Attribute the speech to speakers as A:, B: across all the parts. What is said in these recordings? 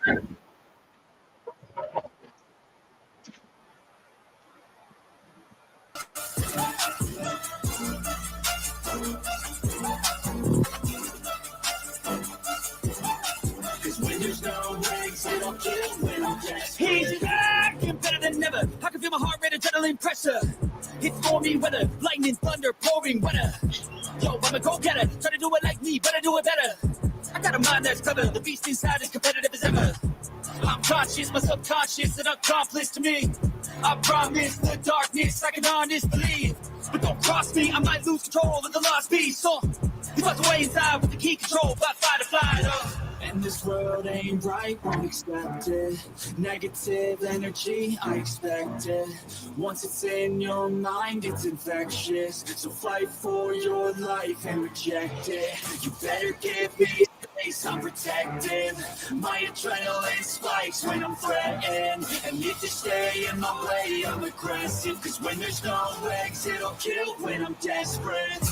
A: He's back and better than ever. I can feel my heart rate, adrenaline pressure. It's stormy weather, lightning, thunder, pouring weather. Yo, I'm a go-getter. Try to do it like me, but I do it better. I got a mind that's clever. The beast inside is competitive as ever. I'm conscious, my subconscious, an accomplice to me. I promise the darkness I can honestly believe. But don't cross me, I might lose control of the lost beast. So, you tucked away inside with the key control by fight or flight. And this world ain't right, won't accept it. Negative energy, I expect it. Once it's in your mind, it's infectious. So fight for your life and reject it. You better give me space, I'm protected. My adrenaline spikes when I'm threatened. And if you stay in my way, I'm aggressive. Cause when there's no exit, I'll kill when I'm desperate.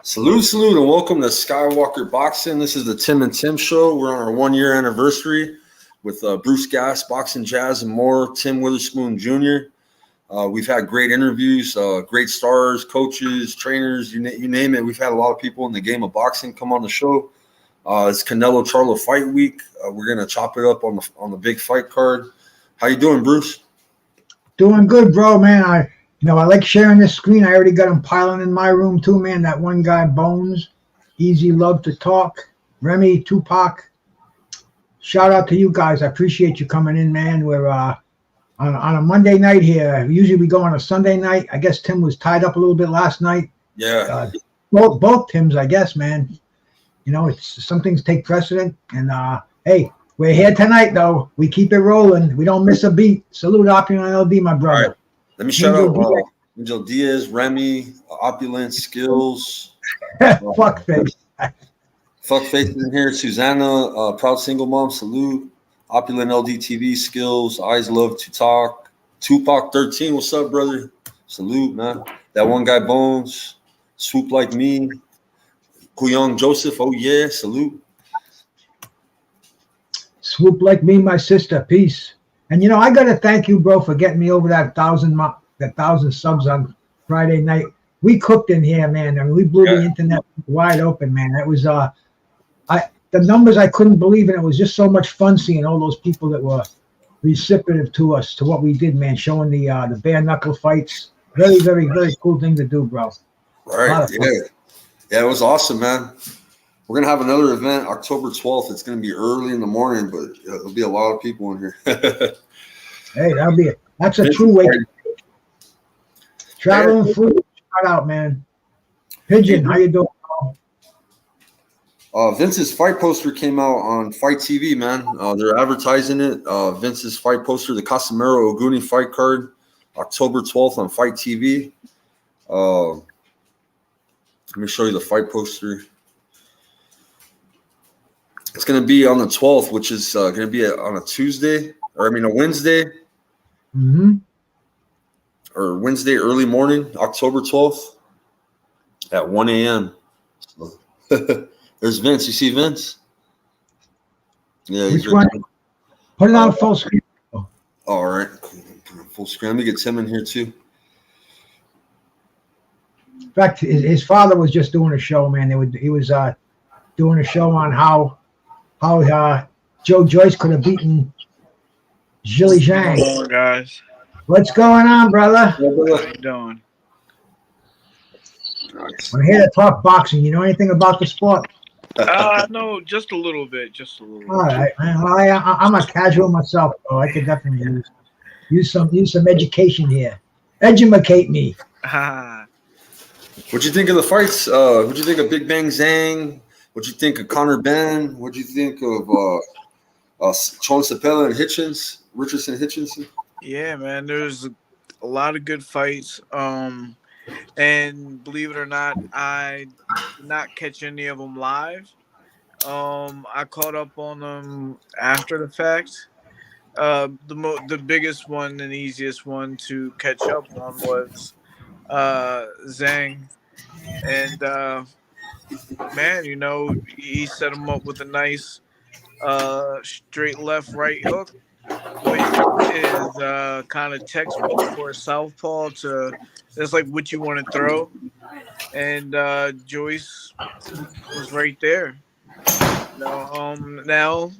B: Salute, and welcome to Skywalker Boxing. This is the Tim and Tim Show. We're on our 1-year anniversary with Bruce Gass, Boxing Jazz, and more. Tim Witherspoon Jr. We've had great interviews, great stars, coaches, trainers, you name it. We've had a lot of people in the game of boxing come on the show. It's Canelo Charlo fight week. We're gonna chop it up on the big fight card. How you doing, Bruce?
C: Doing good, bro, man. I like sharing this screen. I already got them piling in my room too, man. That one guy, Bones, Easy Love to Talk, Remy, Tupac. Shout out to you guys. I appreciate you coming in, man. We're on a Monday night here. Usually we go on a Sunday night. I guess Tim was tied up a little bit last night.
B: Yeah.
C: Both Tims, I guess, man. It's some things take precedent. And hey, we're here tonight, though. We keep it rolling. We don't miss a beat. Salute Opulent LD, my brother.
B: All right. Let me shout out Angel Diaz, Remy, Opulent, Skills.
C: Fuckface.
B: Fuckface in here. Susanna, proud single mom. Salute. Opulent LD TV, Skills. Eyes love to talk. Tupac 13. What's up, brother? Salute, man. That one guy, Bones. Swoop like me. Kuyong Joseph. Oh yeah. Salute.
C: Swoop like me, my sister. Peace. And I gotta thank you, bro, for getting me over that 1,000 subs on Friday night. We cooked in here, man, and we blew the internet wide open, man. It was the numbers I couldn't believe, and it was just so much fun seeing all those people that were receptive to us, to what we did, man. Showing the bare knuckle fights. Very, very, very cool thing to do, bro.
B: Right. Yeah, it was awesome, man. We're gonna have another event October 12th. It's gonna be early in the morning, but there'll be a lot of people in here.
C: Hey, that's a true way. Traveling food, shout out, man. Pigeon, how you doing?
B: Vince's fight poster came out on Fight TV, man. They're advertising it. Vince's fight poster, the Casimiro Oguni fight card, October 12th on Fight TV. Let me show you the fight poster. It's going to be on the 12th, which is going to be on a Wednesday.
C: Mm-hmm.
B: Or Wednesday early morning, October 12th at 1 a.m. So, there's Vince. You see Vince? Yeah.
C: Which one? Put it on full screen.
B: All right. Full screen. Let me get Tim in here too.
C: In fact, his father was just doing a show, man. He was doing a show on how Joe Joyce could have beaten Zhili Zhang.
D: What's going on, guys?
C: What's going on, brother?
D: How you doing?
B: Nice.
C: I'm here to talk boxing. You know anything about the sport?
D: No, just a little bit, just a little
C: All
D: bit.
C: right, man. Well, I'm a casual myself, so I could definitely use some education here. Educate me.
B: What'd you think of the fights? What'd you think of Big Bang Zhang? What'd you think of Conor Ben? What'd you think of Sean Sapella and Richardson Hitchinson?
D: Yeah, man, there's a lot of good fights. And believe it or not, I did not catch any of them live. I caught up on them after the fact. The biggest one and easiest one to catch up on was Zhang, and man, he set him up with a nice straight left right hook, which is kind of textbook for a southpaw to. That's like what you want to throw, and Joyce was right there. Now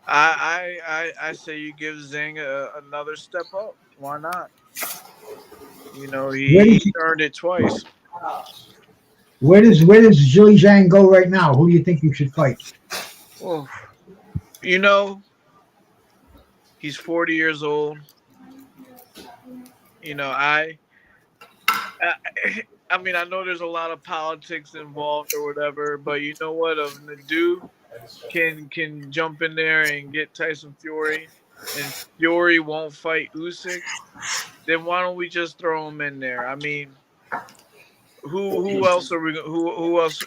D: I say you give Zhang another step up. Why not? He earned it twice.
C: Where does Zhili Zhang go right now? Who do you think you should fight?
D: Well, he's 40 years old. I mean, I know there's a lot of politics involved or whatever, but you know what? If Nadu can jump in there and get Tyson Fury, and Fury won't fight Usyk, then why don't we just throw him in there? I mean, who else are we? Who else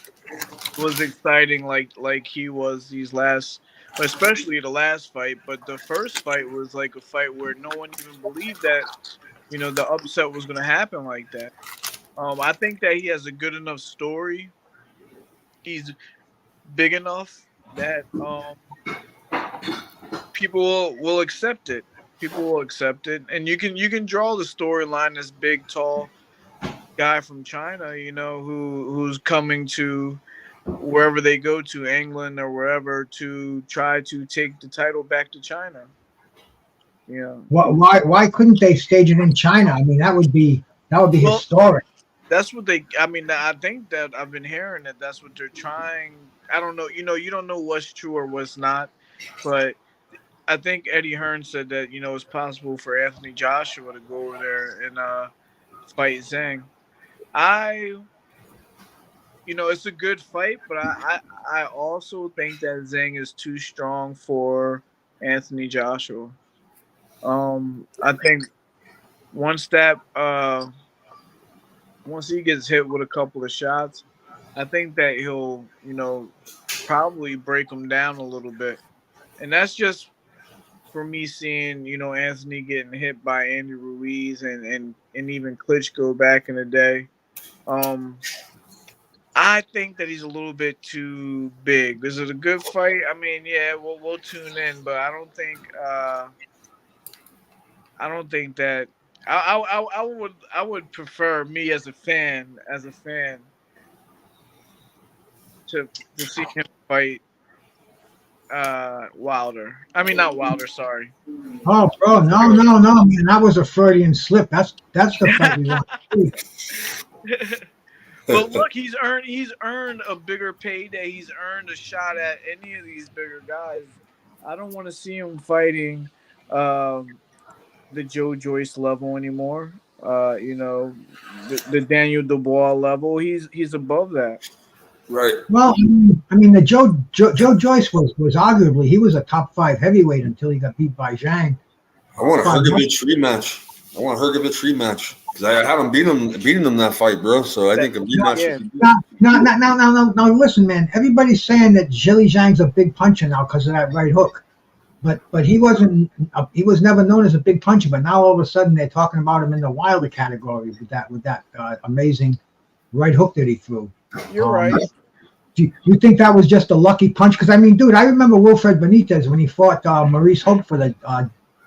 D: was exciting like he was these last, especially the last fight? But the first fight was like a fight where no one even believed that the upset was going to happen like that. I think that he has a good enough story. He's big enough that people will accept it. People will accept it, and you can draw the storyline. This big, tall guy from China, who's coming to wherever they go to, England or wherever, to try to take the title back to China. Yeah.
C: Why couldn't they stage it in China? I mean, that would be historic.
D: That's what I think that I've been hearing that's what they're trying. I don't know. You don't know what's true or what's not, but I think Eddie Hearn said that, it's possible for Anthony Joshua to go over there and fight Zhang. It's a good fight, but I also think that Zhang is too strong for Anthony Joshua. I think once he gets hit with a couple of shots, I think that he'll, probably break him down a little bit. And that's just for me seeing, Anthony getting hit by Andy Ruiz and even Klitschko back in the day. I think that he's a little bit too big. Is it a good fight? I mean, yeah, we'll tune in, but I don't think that I would prefer, me as a fan to see him fight Wilder. I mean, not Wilder, sorry.
C: Oh, bro, no, man, that was a Freudian slip. That's the fight we want to see.
D: But look, he's earned a bigger payday. He's earned a shot at any of these bigger guys. I don't want to see him fighting the Joe Joyce level anymore. The Daniel Dubois level. He's above that.
B: Right.
C: Well, I mean, the Joe Joyce was arguably, he was a top 5 heavyweight until he got beat by Zhang.
B: I want a Hrgovic rematch because I haven't beaten them that fight, bro. So I think a rematch.
C: No. Listen, man. Everybody's saying that Zhili Zhang's a big puncher now because of that right hook, but he wasn't. He was never known as a big puncher. But now all of a sudden they're talking about him in the Wilder category with that amazing right hook that he threw.
D: You're right.
C: Do you think that was just a lucky punch? Because I mean, dude, I remember Wilfred Benitez when he fought Maurice Hope for the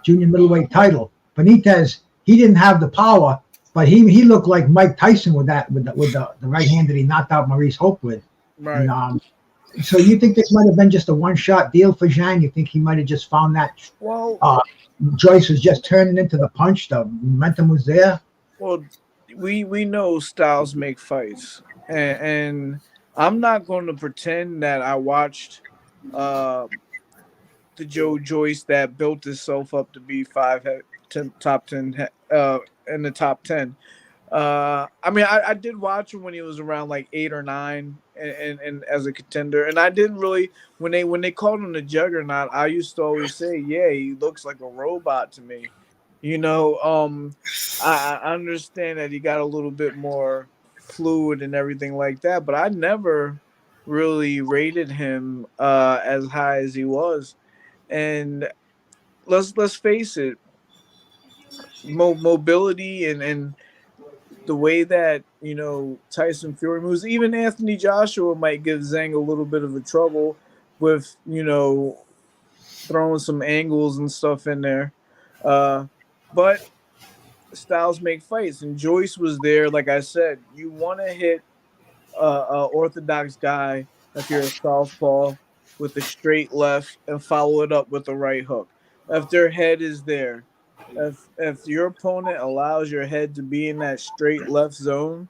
C: junior middleweight title. Benitez, he didn't have the power, but he looked like Mike Tyson with the right hand that he knocked out Maurice Hope with.
D: Right.
C: And, so you think this might have been just a one-shot deal for Zhang? You think he might have just found that
D: well,
C: Joyce was just turning into the punch? The momentum was there.
D: Well, we know styles make fights, and I'm not going to pretend that I watched uh, the Joe Joyce that built himself up to be top 10 in the top 10. I mean, I did watch him when he was around like 8 or 9, and as a contender. And I didn't really when they called him the Juggernaut. I used to always say, yeah, he looks like a robot to me. You know, I understand that he got a little bit more fluid and everything like that, but I never really rated him as high as he was. And let's face it, mobility and the way that Tyson Fury moves, even Anthony Joshua might give Zhang a little bit of a trouble with throwing some angles and stuff in there, but styles make fights, and Joyce was there. Like I said, you want to hit a orthodox guy if you're a southpaw with a straight left and follow it up with a right hook. If their head is there, if your opponent allows your head to be in that straight left zone,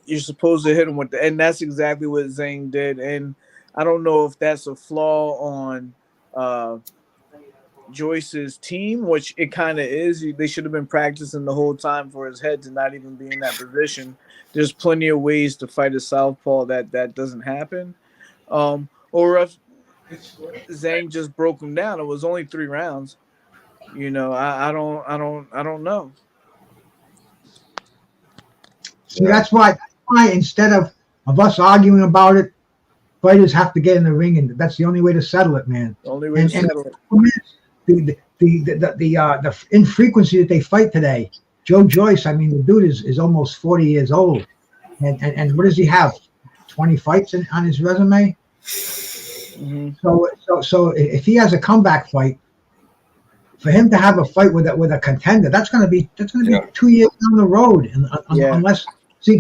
D: you're supposed to hit him with and that's exactly what Zhang did. And I don't know if that's a flaw on Joyce's team, which it kind of is. They should have been practicing the whole time for his head to not even be in that position. There's plenty of ways to fight a southpaw that doesn't happen. Or if Zhang just broke him down, it was only 3 rounds. I don't know.
C: See, that's why instead of us arguing about it, fighters have to get in the ring, and that's the only way to settle it, man.
D: The only way to settle it.
C: The infrequency that they fight today. Joe Joyce, I mean, the dude is almost 40 years old, and what does he have? 20 fights on his resume.
D: Mm-hmm.
C: So if he has a comeback fight, for him to have a fight with a contender, that's going to be 2 years down the road, unless they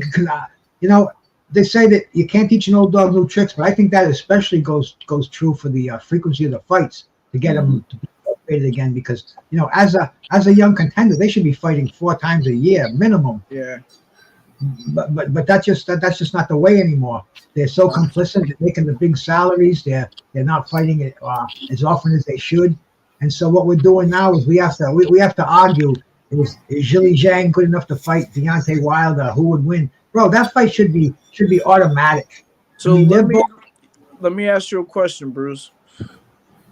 C: say that you can't teach an old dog new tricks, but I think that especially goes true for the frequency of the fights to get them to be motivated again, because as a young contender, they should be fighting 4 times a year minimum.
D: Yeah.
C: But that's just not the way anymore. They're so complicit. They're making the big salaries. They're not fighting it as often as they should. And so what we're doing now is we have to argue: is Zhilei Zhang good enough to fight Deontay Wilder? Who would win? Bro, that fight should be automatic.
D: So let me ask you a question, Bruce.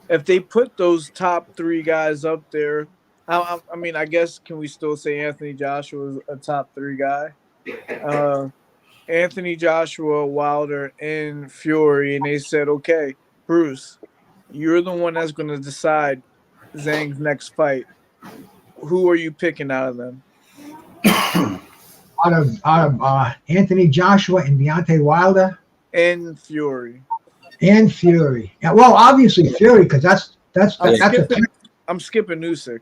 D: If they put those top 3 guys up there, I mean, I guess can we still say Anthony Joshua is a top 3 guy? Anthony Joshua, Wilder, and Fury, and they said, okay, Bruce, you're the one that's going to decide Zhang's next fight. Who are you picking out of them?
C: Out of Anthony Joshua and Deontay Wilder
D: and Fury.
C: Yeah, well, obviously Fury, because
D: I'm skipping Usyk.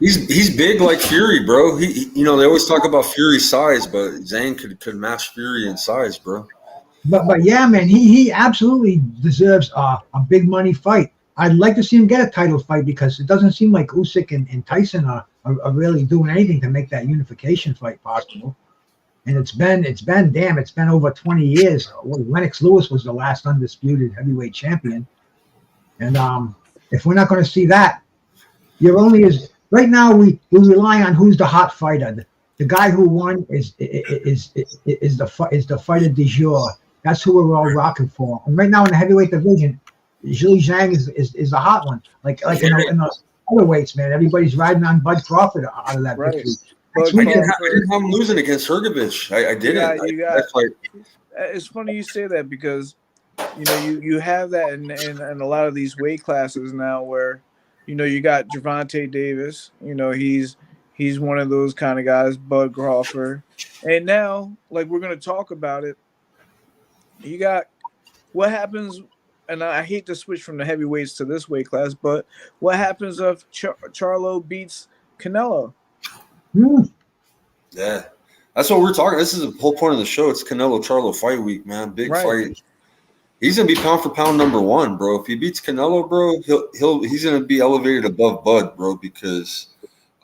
B: He's big like Fury, bro. He they always talk about Fury's size, but Zhang could match Fury in size, bro.
C: But yeah, man, he absolutely deserves a big money fight. I'd like to see him get a title fight, because it doesn't seem like Usyk and Tyson are really doing anything to make that unification fight possible. And it's been over 20 years. Lennox Lewis was the last undisputed heavyweight champion. And if we're not going to see that, right now we rely on who's the hot fighter. The guy who won is the fighter du jour. That's who we're all rocking for. And right now in the heavyweight division, Zhilei Zhang is the hot one. Like in the other weights, man, everybody's riding on Bud Crawford out of that victory.
B: I didn't have him losing against Hrgovic. I didn't.
D: It's funny you say that, because you have that in a lot of these weight classes now, where you got Gervonta Davis. He's one of those kind of guys, Bud Crawford. And now, like, we're going to talk about it, you got what happens, and I hate to switch from the heavyweights to this weight class, but what happens if Charlo beats Canelo?
B: Yeah, that's what we're talking. This is the whole point of the show. It's Canelo Charlo fight week, man. Big fight. He's gonna be pound for pound number 1, bro. If he beats Canelo, bro, he's gonna be elevated above Bud, bro, because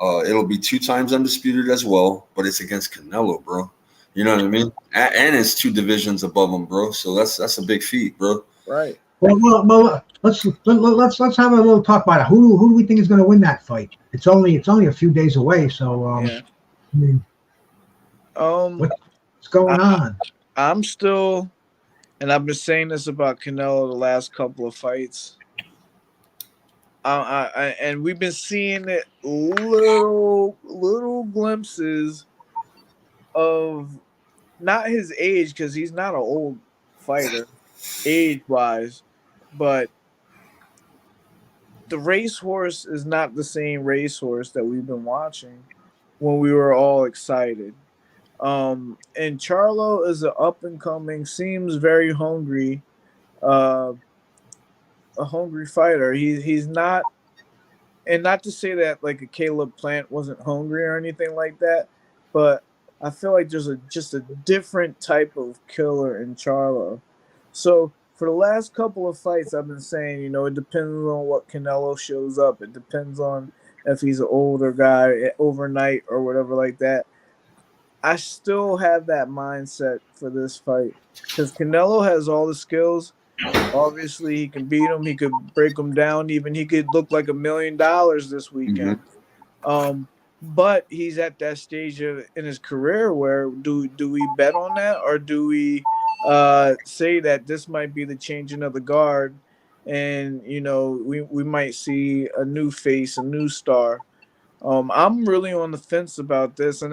B: It'll be 2 times undisputed as well, but it's against Canelo, bro. You know what I mean? And it's 2 divisions above him, bro. So that's a big feat, bro.
D: Right.
C: Well, let's have a little talk about it. Who do we think is going to win that fight? It's only a few days away, so
D: Yeah.
C: I mean,
D: Um,
C: what's going on?
D: I'm still, and I've been saying this about Canelo the last couple of fights. And we've been seeing it little glimpses of not his age, because he's not an old fighter age wise, but the racehorse is not the same racehorse that we've been watching when we were all excited. And Charlo is an up and coming, seems very hungry, uh, a hungry fighter. He's not, and not to say that like a Caleb Plant wasn't hungry or anything like that, but I feel like there's just a different type of killer in Charlo. So for the last couple of fights, I've been saying, it depends on what Canelo shows up. It depends on if he's an older guy overnight or whatever like that. I still have that mindset for this fight because Canelo has all the skills. Obviously, he can beat him. He could break him down. Even he could look like $1 million this weekend. But he's at that stage in his career where do we bet on that, or do we say that this might be the changing of the guard, and we might see a new face, a new star. I'm really on the fence about this, and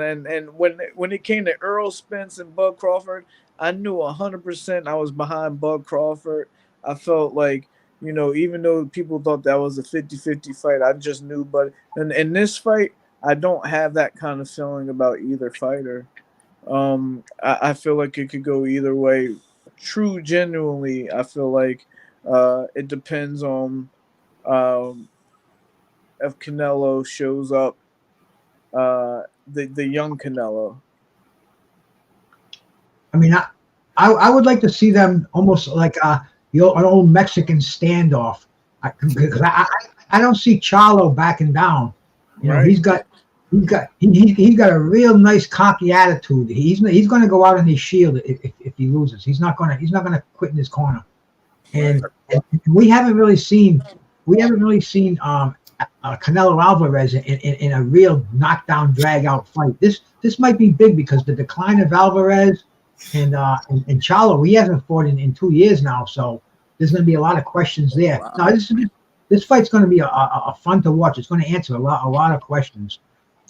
D: when it came to Earl Spence and Bud Crawford, I knew 100% I was behind Bud Crawford. I felt like, even though people thought that was a 50-50 fight, I just knew. But in this fight, I don't have that kind of feeling about either fighter. I feel like it could go either way. Genuinely, I feel like it depends on um, if Canelo shows up, the young Canelo.
C: I mean, I would like to see them almost like an old Mexican standoff, because I don't see Charlo backing down.
D: Right.
C: He's got a real nice cocky attitude. He's going to go out on his shield if he loses. He's not going to quit in his corner. And we haven't really seen Canelo Alvarez in a real knockdown drag out fight. This might be big because the decline of Alvarez and Charlo, he hasn't fought in 2 years now, so there's going to be a lot of questions there.
D: Wow.
C: Now this fight's going to be a fun to watch. It's going to answer a lot of questions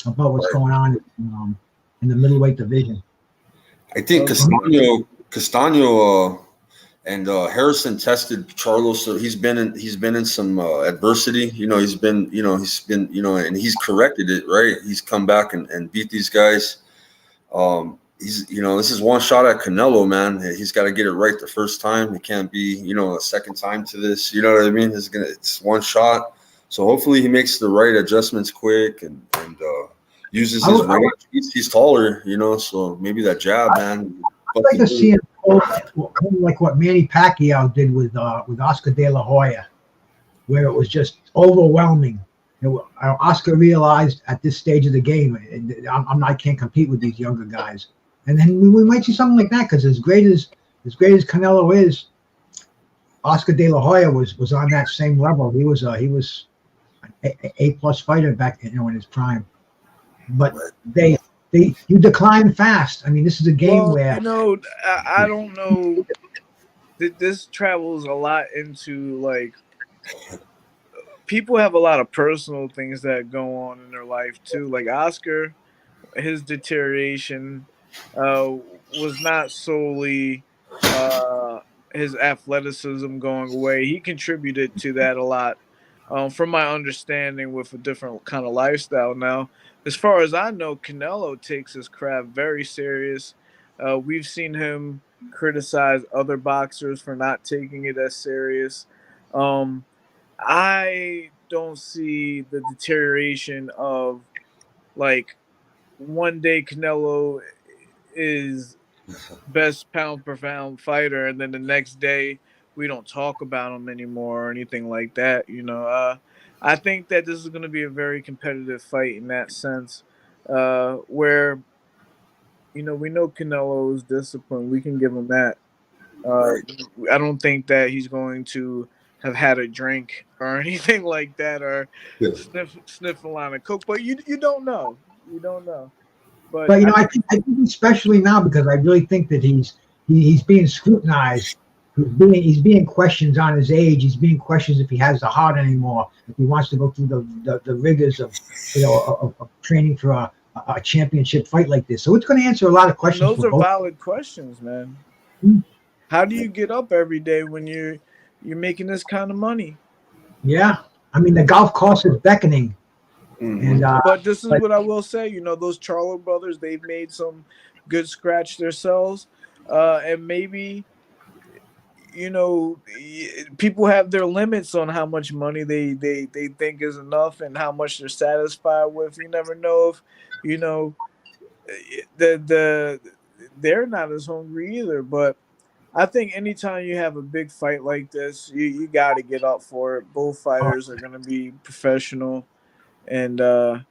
C: about what's going on in the middleweight division.
B: I think Castano and Harrison tested Charlo, so he's been in some adversity. He's been, and he's corrected it, right? He's come back and beat these guys. This is one shot at Canelo, man. He's got to get it right the first time. It can't be, a second time to this. You know what I mean? It's one shot. So hopefully he makes the right adjustments quick and uses his range. He's taller, so maybe that jab, man.
C: I'd like to see him kind of like what Manny Pacquiao did with Oscar De La Hoya, where it was just overwhelming. Oscar realized at this stage of the game, I can't compete with these younger guys, and then we might see something like that, because as great as Canelo is, Oscar De La Hoya was on that same level. He was an A+ fighter back in his prime, but you decline fast. I mean, this is a game where
D: I don't know. This travels a lot into like people have a lot of personal things that go on in their life too. Like Oscar, his deterioration was not solely his athleticism going away. He contributed to that a lot, from my understanding, with a different kind of lifestyle now. As far as I know, Canelo takes his craft very serious. We've seen him criticize other boxers for not taking it as serious. I don't see the deterioration of, like, one day Canelo is best pound per pound fighter, and then the next day we don't talk about him anymore or anything like that. I think that this is going to be a very competitive fight in that sense, where we know Canelo is disciplined. We can give him that. Uh,
B: Right.
D: I don't think that he's going to have had a drink or anything like that, or
B: Yeah.
D: sniff a line of coke. But you don't know. You don't know. But
C: But I think especially now, because I really think that he's being scrutinized. He's being questioned on his age. He's being questioned if he has the heart anymore. If he wants to go through the rigors of of training for a championship fight like this. So it's going to answer a lot of questions.
D: those
C: For
D: are
C: both.
D: valid questions, man.
C: Hmm.
D: How do you get up every day when you're making this kind of money?
C: Yeah, I mean the golf course is beckoning,
B: Mhm.
C: and
D: But this is
C: but-
D: what I will say. Those Charlo brothers, they've made some good scratch themselves, and maybe people have their limits on how much money they think is enough and how much they're satisfied with. You never know if the they're not as hungry either. But I think anytime you have a big fight like this, you got to get up for it. Both fighters are going to be professional, and I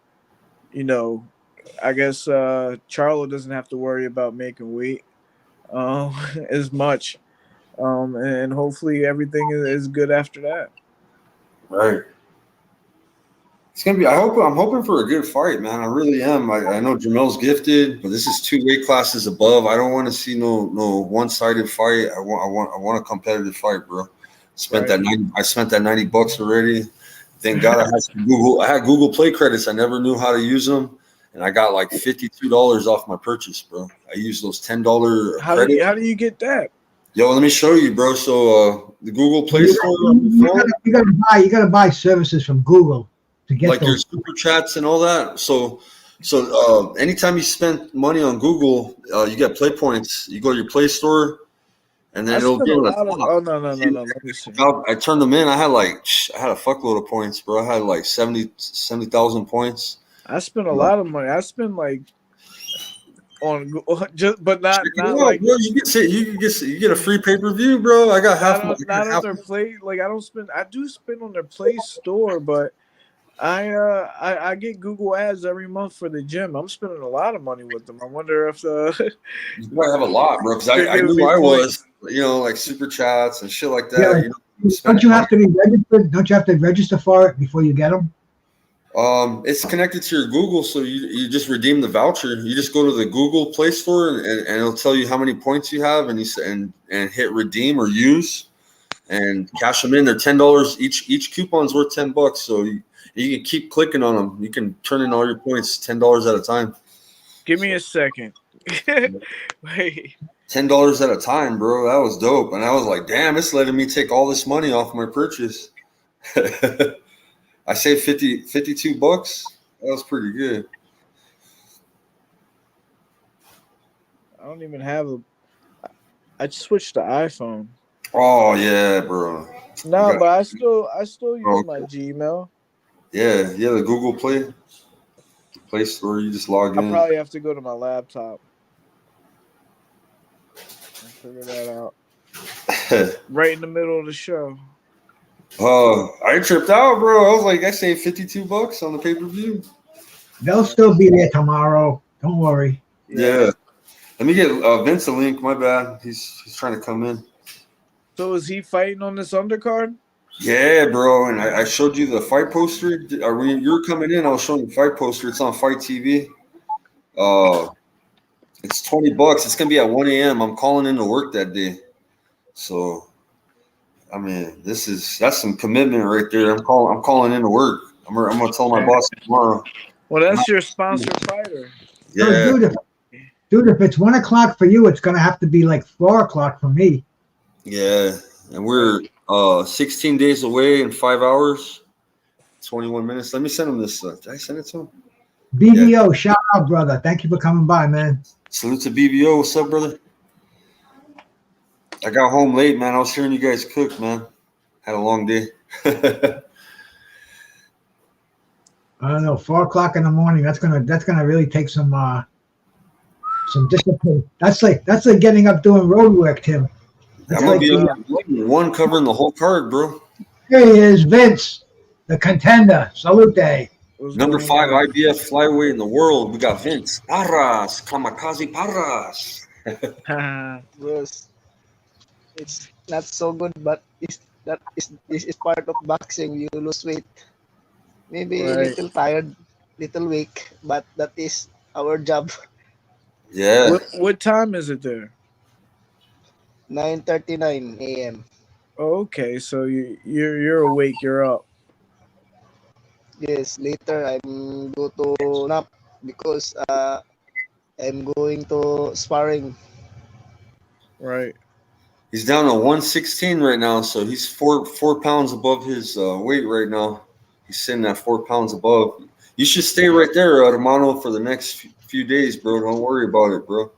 D: guess Charlo doesn't have to worry about making weight as much. And hopefully everything is good after that.
B: Right. It's gonna be. I'm hoping for a good fight, man. I really am. I know Jamel's gifted, but this is 2 weight classes above. I don't want to see no one-sided fight. I want a competitive fight, bro. Spent
D: Right.
B: that 90. I spent that $90 already. Thank God I had some Google. I had Google Play credits. I never knew how to use them, and I got like $52 off my purchase, bro. I used those $10
D: How
B: credits.
D: do you get that?
B: Yo, let me show you, bro. So the Google Play Store on
C: you
B: your phone,
C: gotta buy services from Google to get
B: like your
C: those.
B: super chats and all that. So anytime you spend money on Google, you get play points. You go to your Play Store, and then
D: I
B: it'll
D: spent
B: be
D: a
B: on the
D: lot of.
B: top.
D: Oh no. Let me see.
B: I turned them in. I had a fuckload of points, bro. I had like 70,000 points.
D: I spent a lot of money. I spent like on just, but not
B: Check it out,
D: like
B: bro. You get a free pay-per-view, bro. I got
D: not on their play. Like I don't spend. I do spend on their Play Store, but I get Google ads every month for the gym. I'm spending a lot of money with them. I wonder if
B: You might have a lot, bro. Because
D: They're
B: I
D: giving
B: knew
D: me
B: I
D: points.
B: was, like super chats and shit like that.
C: Yeah, don't you have to be registered? Don't you have to register for it before you get them?
B: It's connected to your Google, so you just redeem the voucher. You just go to the Google Play Store and it'll tell you how many points you have, and hit redeem or use, and cash them in. They're $10 each. Each coupon's worth $10, so you can keep clicking on them. You can turn in all your points $10 at a time.
D: Give me a second. Wait.
B: $10 at a time, bro. That was dope, and I was like, damn, it's letting me take all this money off my purchase. I saved $52. That was pretty good.
D: I don't even have a. I switched to iPhone.
B: Oh yeah, bro.
D: No, but I still use
B: Oh,
D: my Gmail.
B: Yeah, the Google Play Store. You just log
D: I
B: in.
D: probably have to go to my laptop and figure that out. Right in the middle of the show.
B: Oh, I tripped out, bro. I was like, I saved $52 on the pay-per-view.
C: They'll still be there tomorrow. Don't worry.
B: Yeah. Let me get Vince a link. My bad. He's trying to come in.
D: So is he fighting on this undercard?
B: Yeah, bro. And I showed you the fight poster. You were coming in. I was showing you the fight poster. It's on Fight TV. It's $20. It's gonna be at 1 a.m. I'm calling in to work that day. So, I mean, that's some commitment right there. I'm calling in to work. I'm gonna tell my boss tomorrow.
D: Well, that's your sponsored fighter.
C: So,
B: Yeah,
C: dude, if it's 1 o'clock for you, it's gonna have to be like 4 o'clock for me.
B: yeah. And we're 16 days away in 5 hours, 21 minutes. Let me send him this. Did I send it to him?
C: BBO, shout out, brother. Thank you for coming by, man.
B: Salute to BBO. What's up, brother? I got home late, man. I was hearing you guys cook, man. Had a long day.
C: I don't know, 4 o'clock in the morning. That's gonna really take some discipline. That's like getting up doing road work, Tim.
B: I'm gonna be on one covering the whole card, bro.
C: Here he is, Vince. the contender. Salute.
D: What's
B: Number
D: going
B: 5
D: on?
B: IBF flyweight in the world. We got Vince Parras, Kamikaze Parras.
E: Bros, it's not so good, but this is part of boxing. You lose weight, maybe a
D: Right.
E: little tired, little weak, but that is our job.
B: Yeah.
D: What time is it there?
E: 9:39 a.m.
D: Oh, okay, so you're awake. You're up.
E: Yes, later I'm go to nap because I'm going to sparring.
D: Right.
B: He's down to 116 right now, so he's four pounds above his weight right now. He's sitting at 4 pounds above. You should stay right there, hermano, for the next few days, bro. Don't worry about it, bro.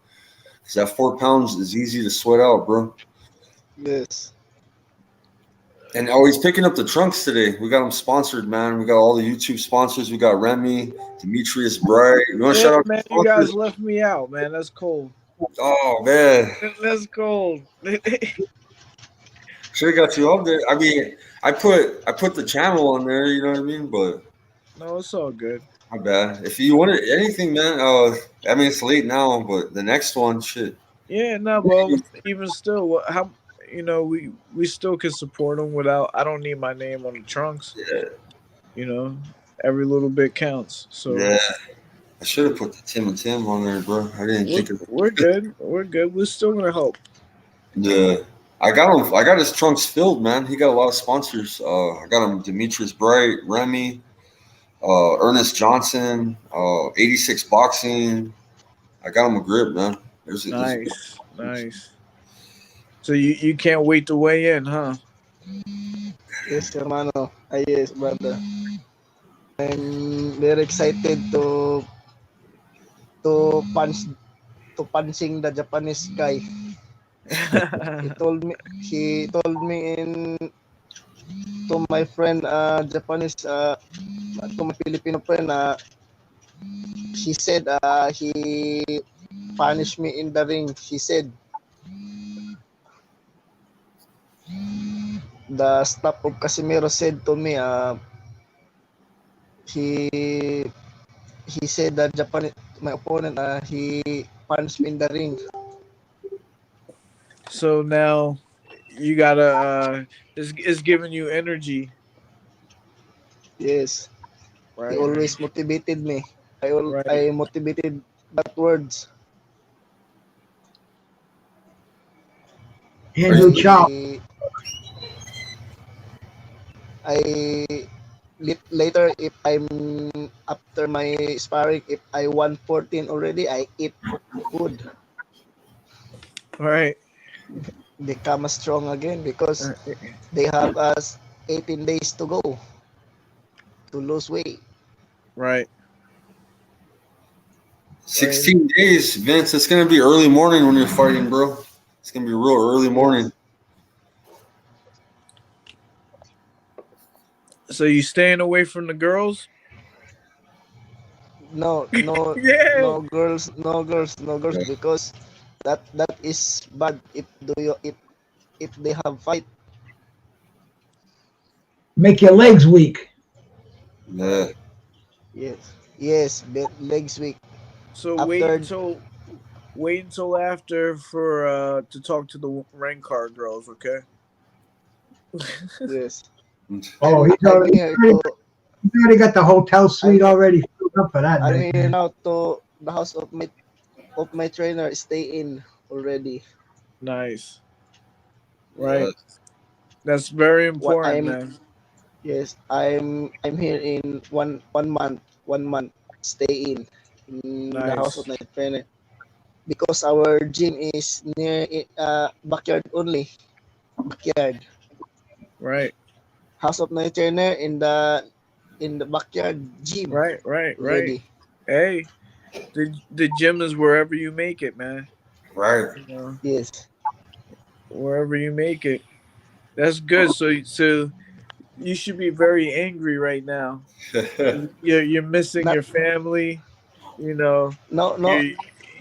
B: Because that 4 pounds is easy to sweat out, bro.
E: Yes,
B: And oh, he's picking up the trunks today. We got him sponsored, man. We got all the YouTube sponsors. We got Remy, Demetrius Bright. You want to
D: Yeah,
B: shout out the
D: man, you
B: sponsors?
D: guys left me out, man. That's cold.
B: Oh, man.
D: That's cold.
B: Should have got you up there. I mean, I put the channel on there, you know what I mean? But
D: No, it's all good.
B: my bad. If you wanted anything, man, I mean, it's late now, but the next one, shit.
D: Yeah, no, but even still, how we still can support them without. I don't need my name on the trunks.
B: Yeah.
D: You know, every little bit counts. So
B: Yeah. I should have put the Tim and Tim on there, bro. I didn't think of it.
D: we're good. We're good. We're still gonna help.
B: Yeah. I got him. I got his trunks filled, man. He got a lot of sponsors. I got him Demetrius Bright, Remy, Ernest Johnson, 86 Boxing. I got him a grip, man.
D: Nice. So you can't wait to weigh in, huh?
E: yes, hermano. Yes, brother. I'm very excited to punch to punching the Japanese guy. He told me in to my friend Japanese to my Filipino friend he said he punished me in the ring. He said the staff of Casimiro said to me he he said that Japanese my opponent he punched me in the ring.
D: So now you gotta. It's giving you energy,
E: Yes, he
D: right?
E: always motivated me.
D: Right.
E: I motivated that words.
C: Andrew Charlo.
E: I later if I'm after my sparring if I won 14 already I eat food
D: Right.
E: become strong again because they have us 18 days to go to lose weight.
D: Right.
B: 16 days, Vince. It's gonna be early morning when you're fighting, bro. It's gonna be real early morning.
D: So you staying away from the girls?
E: No
D: Yeah.
E: no girls because that is bad if they have fight.
C: Make your legs weak.
B: Yeah.
E: Yes legs weak.
D: So
E: After-
D: wait until after for to talk to the rank card girls, okay?
E: Yes.
C: Oh, he's
E: I'm
C: already,
E: here to
C: he's already got the hotel suite already filled up for that
E: I'm
C: night.
E: here
C: Man.
E: now to the house of my trainer stay in already.
D: Nice. Right. That's very
E: What
D: important,
E: I'm
D: man.
E: yes, I'm here in one month stay in the house of
D: Nice.
E: my trainer because our gym is near backyard only. Backyard.
D: Right.
E: House of my trainer in the backyard gym
D: Right.
E: already.
D: Hey, the gym is wherever you make it, man.
B: Right.
D: You know,
E: Yes.
D: wherever you make it. That's good. So you should be very angry right now. You're missing
E: Not
D: your family. You know.
E: no
D: You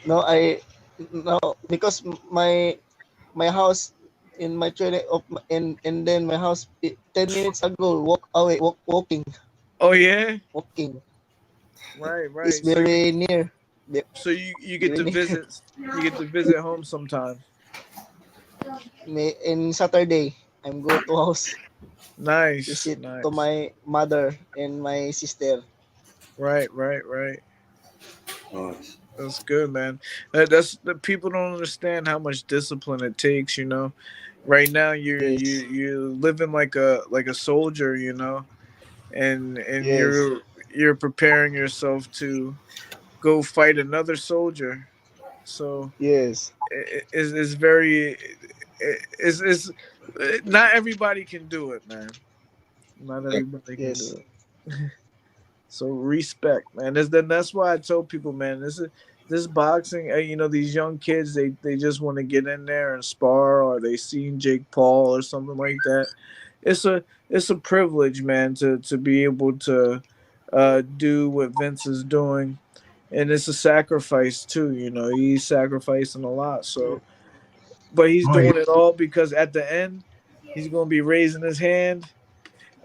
E: no I no because my house in my training and then my house 10 minutes ago walking.
D: Oh yeah,
E: Walking. It's
D: right. So
E: very near.
D: you get
E: Very
D: to
E: near.
D: visit home sometimes.
E: May in Saturday I'm go to house
D: Nice,
E: visit to
D: nice.
E: my mother and my sister.
D: Right.
B: Nice.
D: That's good, man. That's the people don't understand how much discipline it takes. Right now
E: Yes.
D: you're living like a soldier. And
E: Yes.
D: you're preparing yourself to go fight another soldier. So
E: Yes.
D: it's very it's not everybody can do it, man. Not everybody can
E: Yes.
D: do it. So respect, man. That's why I tell people, man. This boxing. These young kids, they just want to get in there and spar, or they seen Jake Paul or something like that. It's a privilege, man, to be able to do what Vince is doing, and it's a sacrifice too. He's sacrificing a lot. So, but he's
C: Oh yeah.
D: doing it all because at the end, he's gonna be raising his hand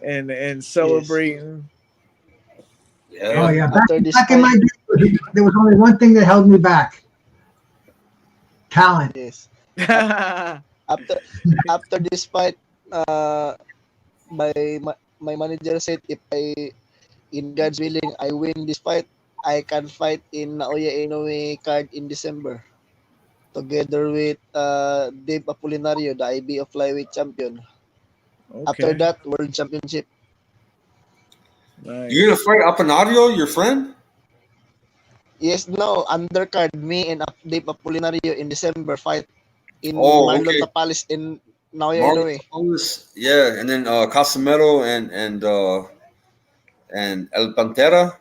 D: and
E: Yes.
D: celebrating.
C: Oh
B: Yeah.
C: yeah.
E: After this
C: Back in
E: fight,
C: my day, there was only one thing that held me back: talent.
E: yes. Af- After after this fight, uh, my, my manager said if I in God's willing I win this fight, I can fight in Naoya Inoue card in December together with Dave Apolinario, the IBF flyweight champion. After
D: Okay.
E: that, World Championship.
B: You're
D: Nice.
B: gonna fight Apanario, your friend?
E: Yes, no, undercard me and Dave Apolinario in December fight in
B: Oh,
E: Marlon
B: okay.
E: Tapales in Naoya
B: Marlon
E: Inoue.
B: Tapales, yeah, and then Casimero and El Pantera,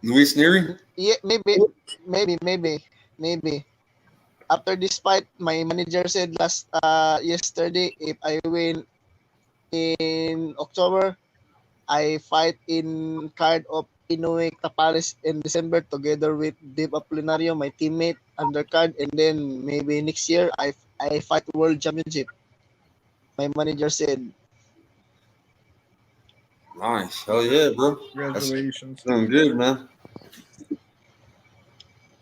B: Luis Neri.
E: Yeah, maybe. After this fight, my manager said last yesterday if I win in October, I fight in card of Inoue Tapales in December together with Dave Apolinario, my teammate, undercard, and then maybe next year I fight World Championship. My manager said,
B: Nice, hell yeah, bro. That's
D: Congratulations.
B: doing good, man.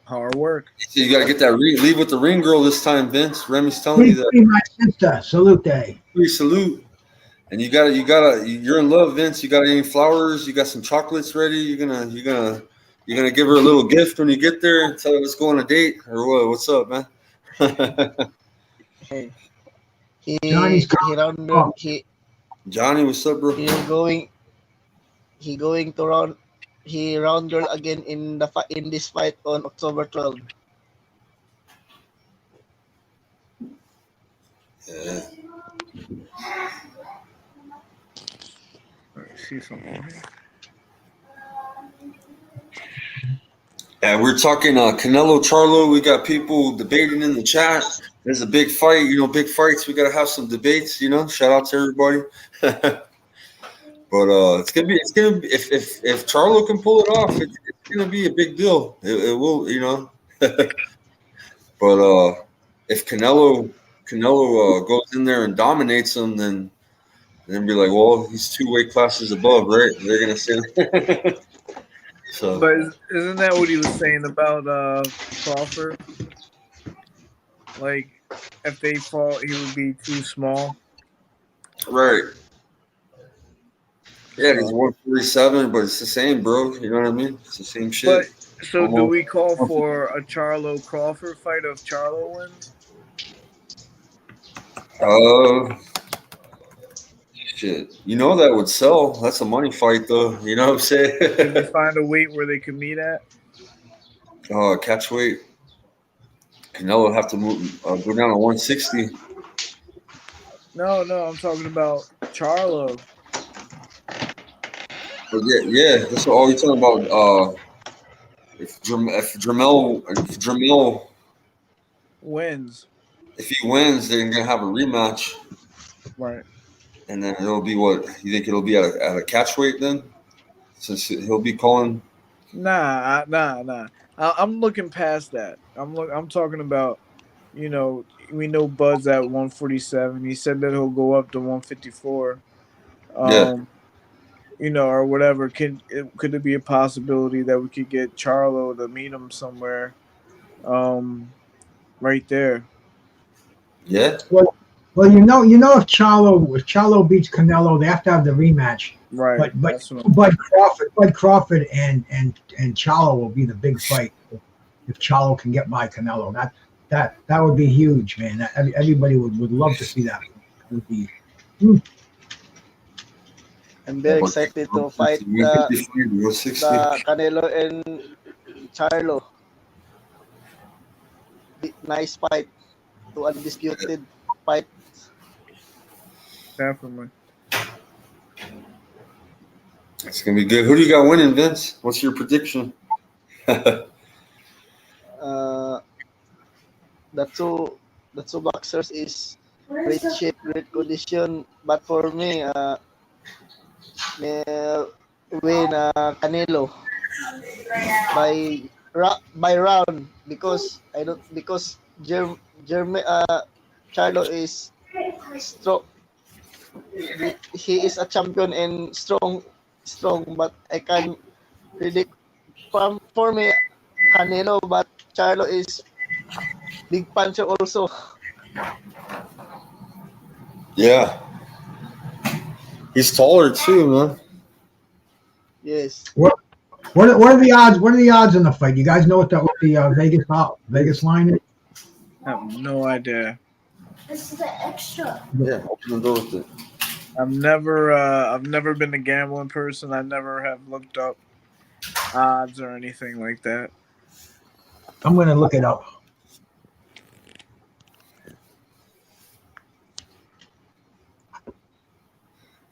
D: Hard work.
B: So you got to get that leave with the ring girl this time, Vince. Remy's telling you
C: Please
B: that.
C: be my sister. Salute.
B: Please salute. And you're in love, Vince. You got any flowers? You got some chocolates ready? You're gonna give her a little gift when you get there and tell her let's go on a date or what? What's up, man?
E: "Hey,
C: Johnny's
E: he round
C: calling.
B: Johnny, what's up, bro?
E: he going he going to round he round girl again in in this fight on October 12th.
B: Yeah.
D: Let me see something.
B: Yeah, we're talking Canelo Charlo. We got people debating in the chat. There's a big fight, big fights. We gotta have some debates, Shout out to everybody. But it's gonna be if Charlo can pull it off, it's gonna be a big deal. It will, But if Canelo goes in there and dominates him, then be like, well, he's 2 weight classes above, right? They're gonna say. So
D: But isn't that what he was saying about Crawford? Like, if they fought, he would be too small.
B: right, yeah, he's
D: So,
B: 147, but it's the same, bro. You know what I mean? It's the same
D: but
B: shit.
D: so do
B: Almost.
D: we call for a Charlo Crawford fight if Charlo wins?
B: Uh, shit. That would sell. That's a money fight, though. You know what I'm saying?
D: Did they find a weight where they could meet at?
B: Catch weight. Canelo would have to go down to 160.
D: No, I'm talking about Charlo.
B: But yeah. That's all you're talking about. If Jamel,
D: Wins.
B: if he wins, they're gonna have a rematch,
D: Right.
B: and then it'll be what you think it'll be at a catch weight then, since he'll be calling.
D: Nah. I'm looking past that. I'm talking about you know, we know Bud's at 147. He said that he'll go up to 154.
B: Yeah.
D: You know, or whatever. Could it be a possibility that we could get Charlo to meet him somewhere, right there?
B: Yeah.
C: Well, if Charlo beats Canelo, they have to have the rematch.
D: Right.
C: But
D: That's what I'm
C: Bud Crawford and Charlo will be the big fight if Charlo can get by Canelo. That would be huge, man. Everybody would love to see that. It would be.
E: I'm very excited to fight the Canelo and Charlo. Nice fight, to undisputed fight.
D: definitely.
B: It's gonna be good. Who do you got winning, Vince? What's your prediction?
E: The two boxers is great shape, great condition. But for me, may win Canelo by round, because Charlo is strong. He is a champion and strong. But I can predict for me Canelo, but Charlo is big puncher also.
B: Yeah. He's taller too, man.
E: Yes.
C: What are the odds? What are the odds in the fight? You guys know what the Vegas line is?
D: I have no idea.
F: This is the extra.
B: Yeah, open the door with it.
D: I've never been a gambling person. I never have looked up odds or anything like that.
C: I'm going to look it up.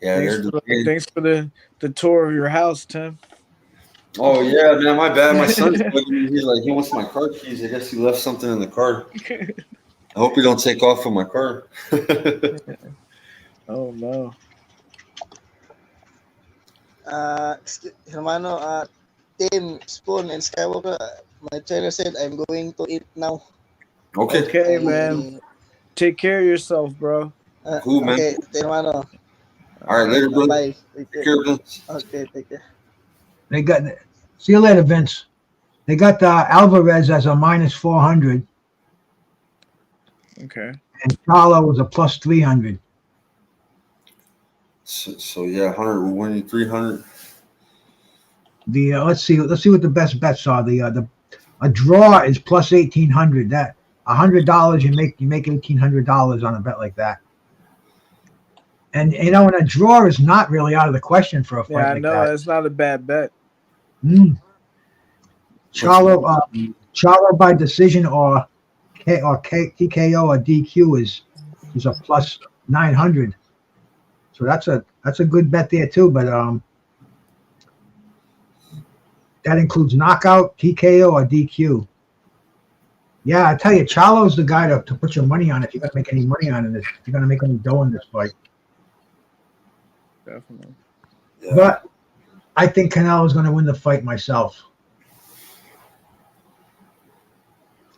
B: Yeah,
D: Thanks for the tour of your house, Tim.
B: Oh yeah, man, my bad. My son's bugging me. He's like, he wants my car keys. I guess he left something in the car. I hope he don't take off with my car.
D: Oh no.
E: Hermano, Tim, Spoon, and Skywalker, my trainer said I'm going to eat now.
B: Okay,
D: man. Take care of yourself, bro.
B: Cool, man.
E: Okay, hermano.
B: All right, later, brother.
E: Bye.
B: Take care, Vince.
E: Okay, take care.
C: They got. See you later, Vince. They got Alvarez as a minus 400,
D: Okay.
C: and Charlo was a plus 300.
B: So yeah, 100 will win you 300.
C: The let's see what the best bets are. A draw is plus 1,800. That $100 you make $1,800 on a bet like that. And and a draw is not really out of the question for a fight like that.
D: It's not a bad bet.
C: Charlo by decision or TKO or DQ is a plus 900. So that's a good bet there too. But that includes knockout, TKO, or DQ. Yeah, I tell you, Charlo's the guy to put your money on if you're gonna make any money on this. If you're gonna make any dough in this fight.
D: Definitely.
B: Yeah.
C: But I think Canelo's going to win the fight myself.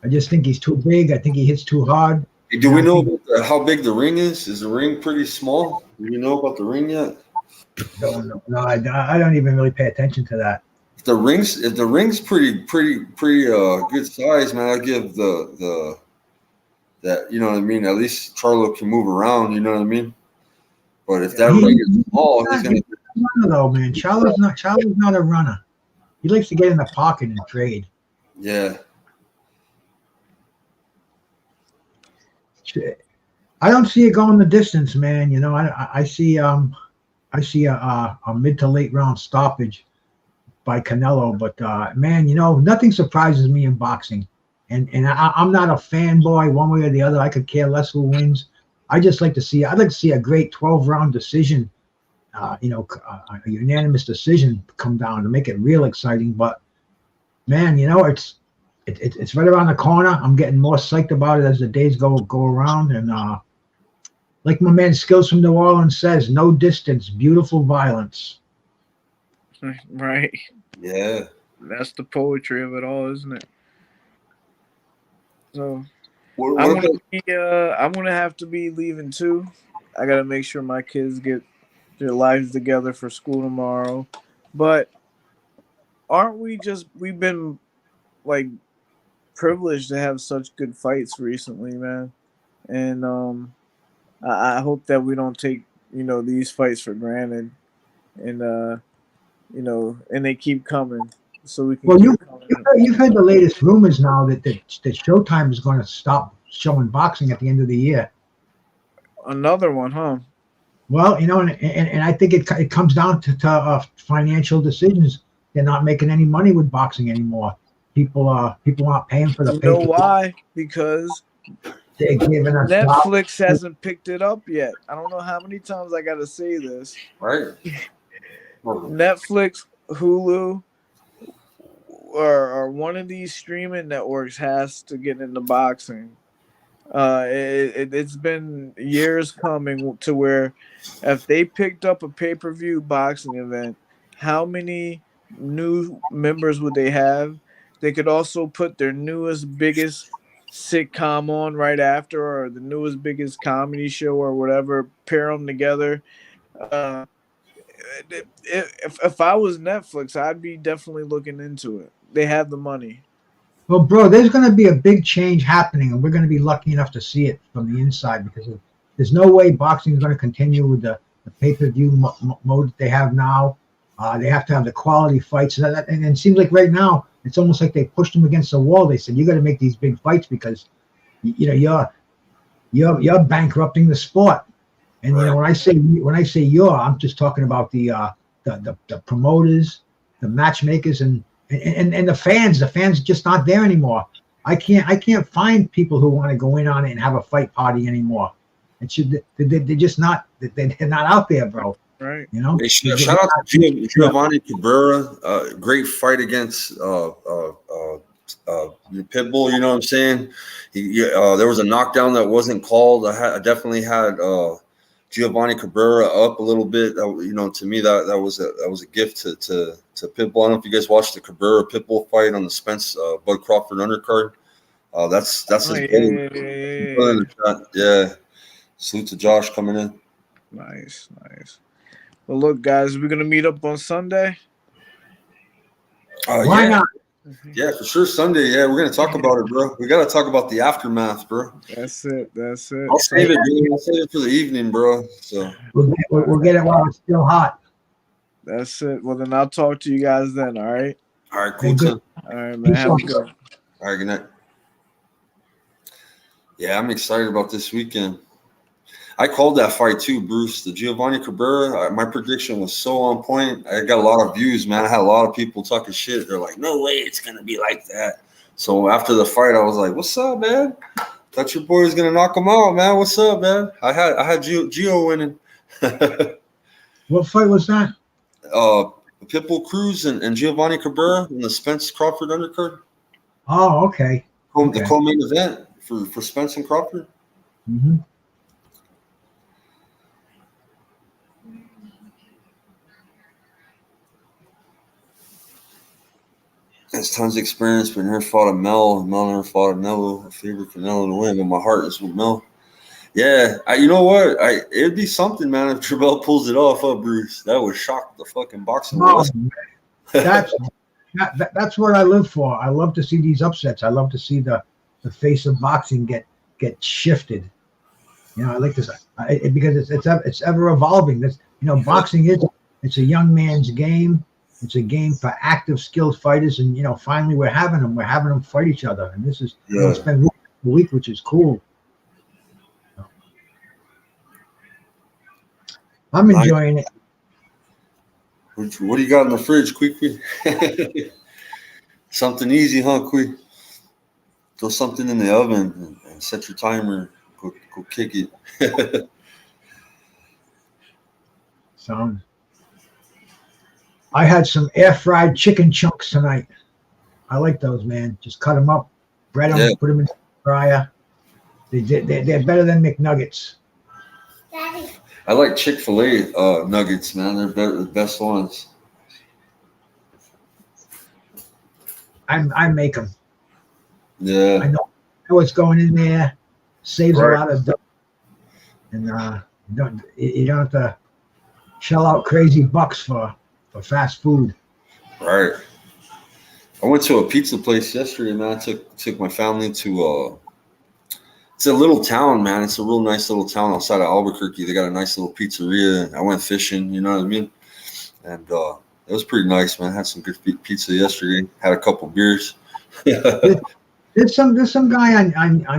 C: I just think he's too big. I think he hits too hard.
B: Hey, do we know about how big the ring is? Is the ring pretty small? Do you know about the ring yet?
C: Don't know. No, I don't even really pay attention to that.
B: If the ring's pretty good size, man, I'll give that, you know what I mean? At least Charlo can move around, you know what I mean? But if that ring is small, he's gonna.
C: Though, man, Charlo's not a runner. He likes to get in the pocket and trade.
B: Yeah.
C: I don't see it going the distance, man. You know, I see a mid to late round stoppage by Canelo, but man, you know, nothing surprises me in boxing, and I'm not a fanboy one way or the other. I could care less who wins. I'd like to see a great 12-round decision, a unanimous decision come down to make it real exciting. But man, you know, it's right around the corner. I'm getting more psyched about it as the days go around. And like my man Skills from New Orleans says, no distance, beautiful violence.
D: Right.
B: Yeah.
D: That's the poetry of it all, isn't it? So I'm gonna have to be leaving too. I gotta make sure my kids get their lives together for school tomorrow. But aren't we've been like privileged to have such good fights recently, man. And I hope that we don't take these fights for granted, and and they keep coming, so we can
C: Well,
D: keep coming.
C: you've heard the latest rumors now that Showtime is going to stop showing boxing at the end of the year.
D: Another one, huh?
C: Well, and I think it comes down to financial decisions. They're not making any money with boxing anymore. People aren't paying for the
D: You
C: pay.
D: know why? Because
C: they're giving us
D: Netflix hasn't picked it up yet. I don't know how many times I got to say this.
B: Right.
D: Netflix, Hulu, or one of these streaming networks has to get into boxing. It's been years coming to where if they picked up a pay-per-view boxing event, how many new members would they have? They could also put their newest, biggest sitcom on right after, or the newest, biggest comedy show or whatever, pair them together. If I was Netflix, I'd be definitely looking into it. They have the money.
C: Well, bro, there's going to be a big change happening, and we're going to be lucky enough to see it from the inside because there's no way boxing is going to continue with the pay-per-view mode that they have now. They have to have the quality fights, and it seems like right now it's almost like they pushed them against the wall. They said you got to make these big fights because you're bankrupting the sport. And when I say you're, I'm just talking about the promoters, the matchmakers, and the fans. The fans just not there anymore. I can't find people who want to go in on it and have a fight party anymore. They're just not. They're not out there, bro.
D: Right.
B: Hey, shout out to Giovanni Cabrera. Great fight against Pitbull. You know what I'm saying? There was a knockdown that wasn't called. I definitely had Giovanni Cabrera up a little bit. To me that was a gift to Pitbull. I don't know if you guys watched the Cabrera Pitbull fight on the Spence Bud Crawford undercard. That's yeah. Salute to Josh coming in.
D: Nice. Well, look, guys, we're gonna meet up on Sunday.
C: Why not?
B: Yeah, for sure. Sunday. Yeah, we're gonna talk about it, bro. We gotta talk about the aftermath, bro.
D: That's it.
B: I'll save it, dude. I'll save it for the evening, bro. So
C: we'll get it while it's still hot.
D: That's it. Well, then I'll talk to you guys then. All right.
B: All right, cool. Tim.
D: All right, man. Have a good.
B: All right, good night. Yeah, I'm excited about this weekend. I called that fight too, Bruce. The Giovanni Cabrera. My prediction was so on point. I got a lot of views, man. I had a lot of people talking shit. They're like, "No way, it's gonna be like that." So after the fight, I was like, "What's up, man? Thought your boy was gonna knock him out, man. What's up, man?" I had Gio winning.
C: What fight was that?
B: Pitbull Cruz and Giovanni Cabrera in the Spence Crawford undercard.
C: Oh, okay.
B: The co-main event for Spence and Crawford.
C: Mm-hmm.
B: Has tons of experience, but never fought a Mel. Mel never fought a Canelo. I favored Canelo to win, but my heart is with Mel. Yeah, you know what? It'd be something, man, if Trevell pulls it off, Bruce. That would shock the fucking boxing world.
C: That's what I live for. I love to see these upsets. I love to see the face of boxing get shifted. I like this because it's ever evolving. That's boxing it's a young man's game. It's a game for active, skilled fighters, and finally we're having them fight each other, and this is it's been a week, which is cool. I'm enjoying it.
B: What do you got in the fridge, Quick? Something easy, huh, Quick? Throw something in the oven and set your timer. Go kick it.
C: Sound. I had some air fried chicken chunks tonight. I like those, man. Just cut them up, bread them, put them in the fryer. They're better than McNuggets.
F: Daddy.
B: I like Chick-fil-A nuggets, man. They're the best ones.
C: I make them.
B: Yeah.
C: know what's going in there. Saves
B: Right.
C: a lot of dough. And you don't have to shell out crazy bucks for fast food.
B: Right. I went to a pizza place yesterday, man. I took my family to it's a little town, man. It's a real nice little town outside of Albuquerque. They got a nice little pizzeria. I went fishing, you know what I mean? And it was pretty nice, man. I had some good pizza yesterday. Had a couple beers.
C: There's some guy on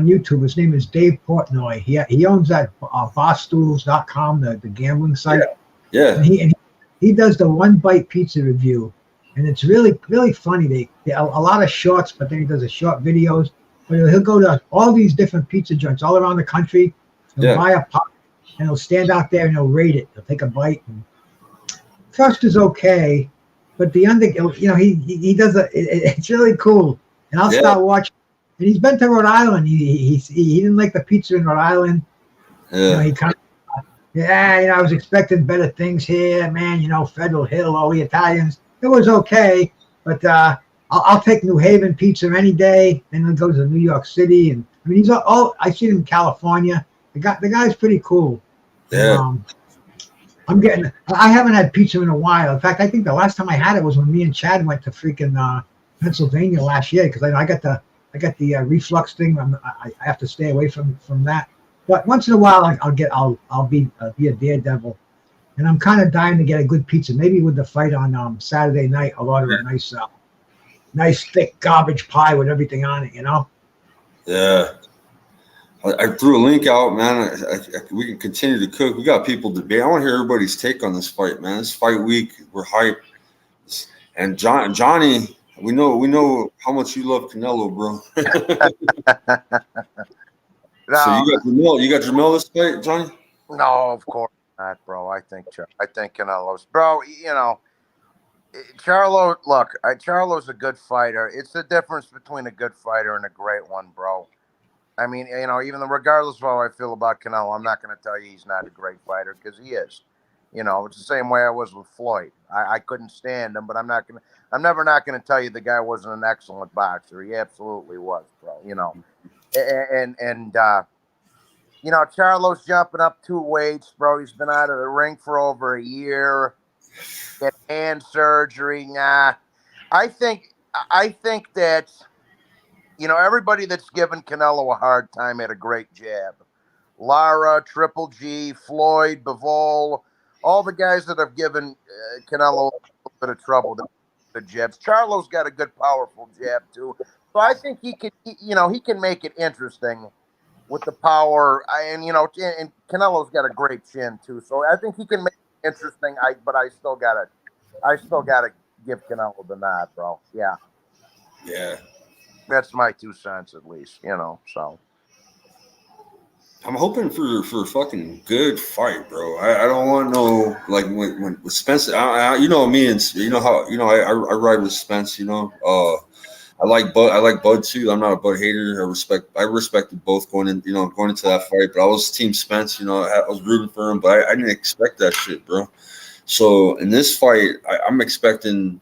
C: YouTube. His name is Dave Portnoy. He owns that barstools.com, the gambling site.
B: Yeah.
C: And he does the one bite pizza review, and it's really funny. They a lot of shorts, but then he does a short videos. But he'll go to all these different pizza joints all around the country. He'll buy a pot, and he'll stand out there and he'll rate it. He'll take a bite. And first is okay, but the under, he does it's really cool. And I'll start watching. And he's been to Rhode Island. He didn't like the pizza in Rhode Island.
B: Yeah.
C: He kind of, I was expecting better things here, man. Federal Hill, all the Italians. It was okay, but I'll take New Haven pizza any day. Then he'll go to New York City, and I mean, he's all. I seen him in California. The guy's pretty cool.
B: Yeah.
C: I haven't had pizza in a while. In fact, I think the last time I had it was when me and Chad went to freaking Pennsylvania last year, because I got the reflux thing. I have to stay away from that. But once in a while, I'll be a daredevil, and I'm kind of dying to get a good pizza. Maybe with the fight on Saturday night, I'll order a nice thick garbage pie with everything on it.
B: Yeah. I threw a link out, man. We can continue to cook. We got people debate. I want to hear everybody's take on this fight, man. This fight week, we're hyped. And Johnny, we know how much you love Canelo, bro.
G: No,
B: So you got Jamel this fight, Johnny?
G: no, of course not, bro. I think Canelo's, bro. Charlo. Look, Charlo's a good fighter. It's the difference between a good fighter and a great one, bro. I mean, even regardless of how I feel about Canelo, I'm not going to tell you he's not a great fighter, because he is. It's the same way I was with Floyd. I couldn't stand him, but I'm never not going to tell you the guy wasn't an excellent boxer. He absolutely was, bro. And Charlo's jumping up 2 weights, bro. He's been out of the ring for over a year. Get hand surgery. Nah, I think that everybody that's given Canelo a hard time had a great jab. Lara, Triple G, Floyd, Bivol, all the guys that have given Canelo a little bit of trouble. The jabs. Charlo's got a good, powerful jab too. So I think he can make it interesting with the power. And Canelo's got a great chin too. So I think he can make it interesting. But I still gotta give Canelo the nod, bro. Yeah.
B: Yeah.
G: That's my 2 cents, at least. So.
B: I'm hoping for a fucking good fight, bro. I don't want no, like, when with Spence. Me, and I ride with Spence. I like Bud too. I'm not a Bud hater. I respected both going into that fight. But I was Team Spence. I was rooting for him, but I didn't expect that shit, bro. So in this fight, I'm expecting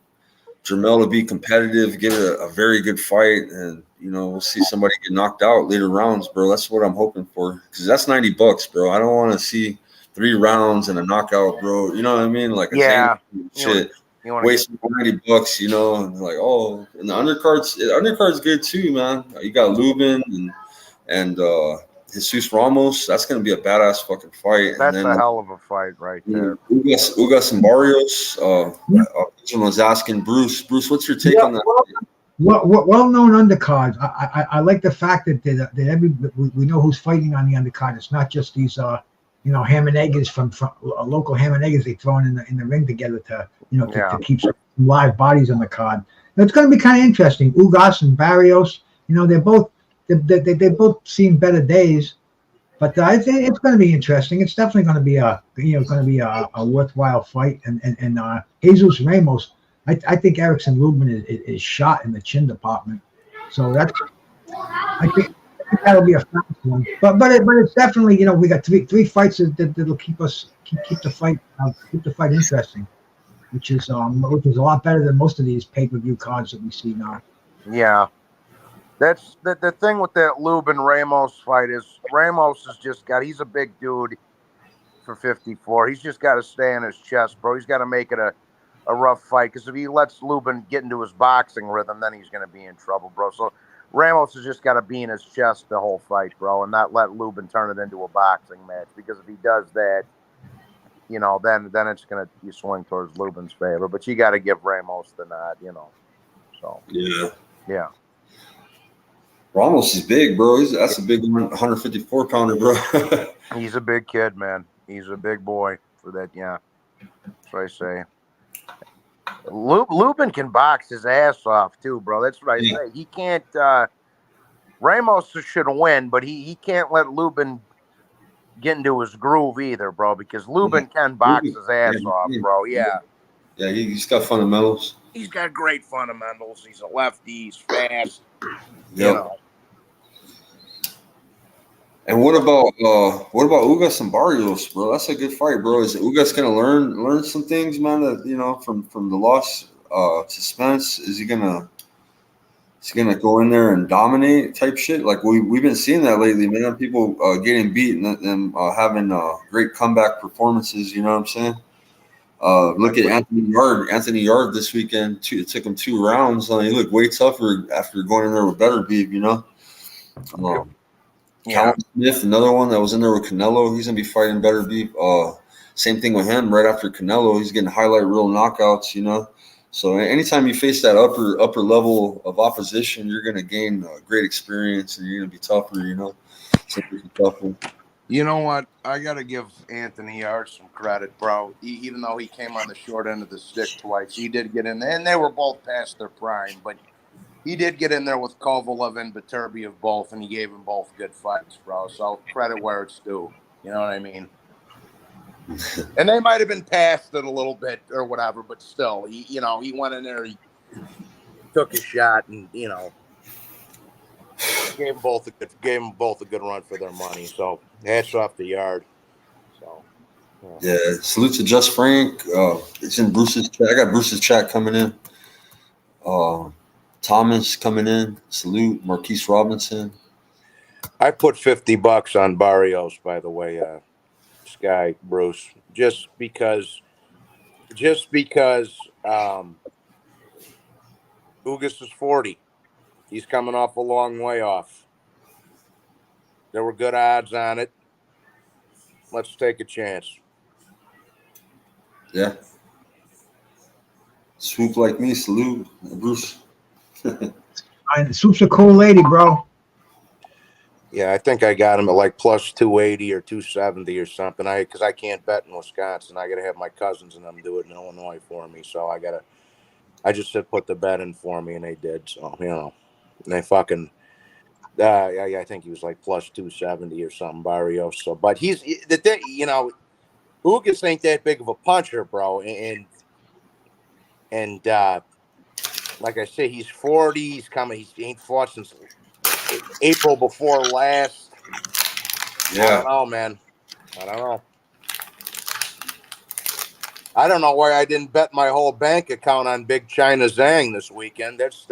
B: Jermell to be competitive, give it a very good fight, and we'll see somebody get knocked out later rounds, bro. That's what I'm hoping for, because that's $90, bro. I don't want to see 3 rounds and a knockout, bro. You know what I mean? Like shit. Wasting $90, and like, and the undercard's good too, man. You got Lubin and Jesus Ramos. That's gonna be a badass fucking fight.
G: That's a hell of a fight right there.
B: Ugas and Barrios. Someone was asking Bruce, what's your take on that?
C: Well-known undercards. I like the fact that we know who's fighting on the undercard. It's not just these ham and eggers from local ham and eggers they throw in the ring together to keep some live bodies on the card. Now, it's going to be kind of interesting. Ugas and Barrios, they both seen better days, but I think it's going to be interesting. It's definitely going to be a worthwhile fight. And Jesus Ramos, I think Erickson Lubin is shot in the chin department, so I think that'll be a fast one. But it's definitely we got three fights that'll keep the fight interesting, which is a lot better than most of these pay-per-view cards that we see now.
G: Yeah. That's the thing with that Lubin Ramos fight is Ramos has just got. He's a big dude for 54. He's just got to stay in his chest, bro. He's got to make it a rough fight because if he lets Lubin get into his boxing rhythm, then he's going to be in trouble, bro. So Ramos has just got to be in his chest the whole fight, bro, and not let Lubin turn it into a boxing match because if he does that, you know, then it's going to swing towards Lubin's favor. But you got to give Ramos the nod, you know. So yeah.
B: Ramos is big, bro. That's a big 154 pounder, bro.
G: He's a big kid, man. He's a big boy for that. Yeah, that's what I say. Lubin can box his ass off too, bro. That's what I say. He can't. Ramos should win, but he can't let Lubin get into his groove either, bro. Because Lubin can box his ass off, bro. Yeah.
B: Yeah, he's got fundamentals.
G: He's got great fundamentals. He's a lefty. He's fast.
B: Yep.
G: You know.
B: And what about Ugas and Barrios, bro? That's a good fight, bro. Is Ugas gonna learn some things, man? That from the loss to Spence, is he gonna go in there and dominate type shit? Like we've been seeing that lately, man. People getting beat and having great comeback performances. You know what I'm saying? Look at Anthony Yard. Anthony Yard this weekend. It took him 2 rounds. He looked way tougher after going in there with better beef. You know. Callum Smith, another one that was in there with Canelo. He's gonna be fighting better beef. Same thing with him. Right after Canelo, he's getting highlight reel knockouts. You know. So anytime you face that upper level of opposition, you're gonna gain great experience and you're gonna be tougher. You know. So it's tougher.
G: You know what? I got to give Anthony Yard some credit, bro. Even though he came on the short end of the stick twice, he did get in there. And they were both past their prime, but he did get in there with Kovalev and Beterbiev both, and he gave them both good fights, bro. So credit where it's due. You know what I mean? And they might have been past it a little bit or whatever, but still, he went in there, he took a shot, and, you know, gave them both a good run for their money. So hats off the Yard. So
B: yeah, salute to Just Frank. It's in Bruce's chat. I got Bruce's chat coming in. Thomas coming in. Salute Marquise Robinson.
G: I put $50 on Barrios, by the way, Sky Bruce, just because Ugas is 40. He's coming off a long way off. There were good odds on it. Let's take a chance.
B: Yeah. Swoop like me, salute, Bruce.
C: Swoop's a cool lady, bro.
G: Yeah, I think I got him at like plus 280 or 270 or something. Because I can't bet in Wisconsin. I got to have my cousins and them do it in Illinois for me. So I just said put the bet in for me, and they did. So, you know. And they fucking, I think he was like plus 270 or something, Barrios. So, but he's the thing, you know, Ugas ain't that big of a puncher, bro. And like I say, he's 40. He's coming. He ain't fought since April before last.
B: Yeah.
G: I don't know, man. I don't know why I didn't bet my whole bank account on Big China Zhang this weekend. That's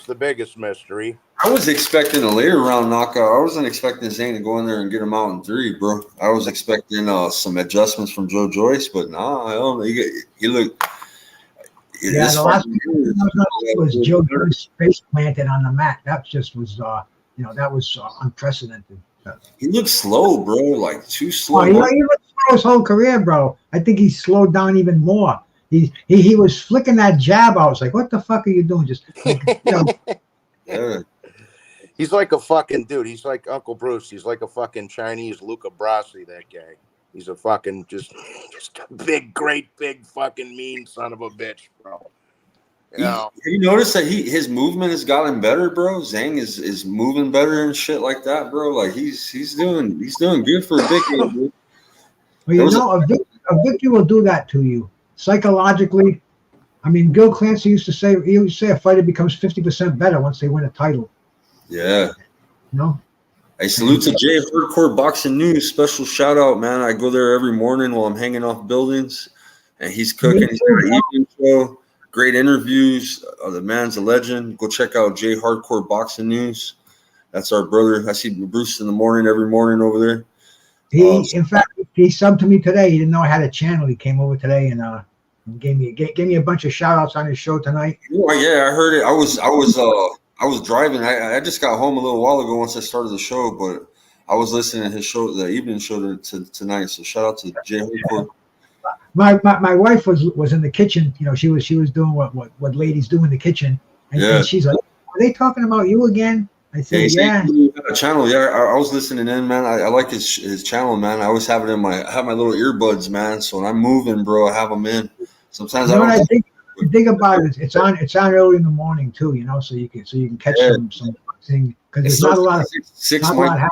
G: the biggest mystery.
B: I was expecting a later round knockout. I wasn't expecting Zane to go in there and get him out in 3, bro. I was expecting some adjustments from Joe Joyce, but nah, I don't know. He looked.
C: Yeah, the last was Joe Joyce face planted on the mat. That just was, that was unprecedented.
B: He looked slow, bro. Like too slow.
C: Oh, he looked slow his whole career, bro. I think he slowed down even more. He was flicking that jab out. I was like, what the fuck are you doing? Just
B: Yeah.
G: He's like a fucking dude. He's like Uncle Bruce. He's like a fucking Chinese Luca Brasi, that guy. He's a fucking just a big, great, big fucking mean son of a bitch, bro. You know?
B: Have you noticed that his movement has gotten better, bro? Zhang is moving better and shit like that, bro. Like he's doing good for a big guy, bro.
C: Well, a victory will do that to you psychologically. I mean, Gil Clancy used to say a fighter becomes 50% better once they win a title.
B: Yeah.
C: No.
B: Hey, salute to Jay Hardcore Boxing News. Special shout out, man. I go there every morning while I'm hanging off buildings, and he's cooking. He's got an evening show. great interviews. The man's a legend. Go check out J Hardcore Boxing News. That's our brother. I see Bruce in the morning, every morning over there.
C: In fact, he subbed to me today. He didn't know I had a channel. He came over today and gave me a bunch of shout outs on his show tonight.
B: Oh, yeah, I heard it. I was driving. I just got home a little while ago once I started the show, but I was listening to his show, the evening show tonight. So shout out to J Hardcore.
C: My wife was in the kitchen. You know, she was doing what ladies do in the kitchen, and she's like, "Are they talking about you again?" I said, "Yeah."
B: A channel, yeah. I was listening in, man. I like his channel, man. I always have it I have my little earbuds, man. So when I'm moving, bro, I have them in. Sometimes
C: what I think about it, it's on early in the morning too. You know, so you can catch some thing because there's not a lot of happening.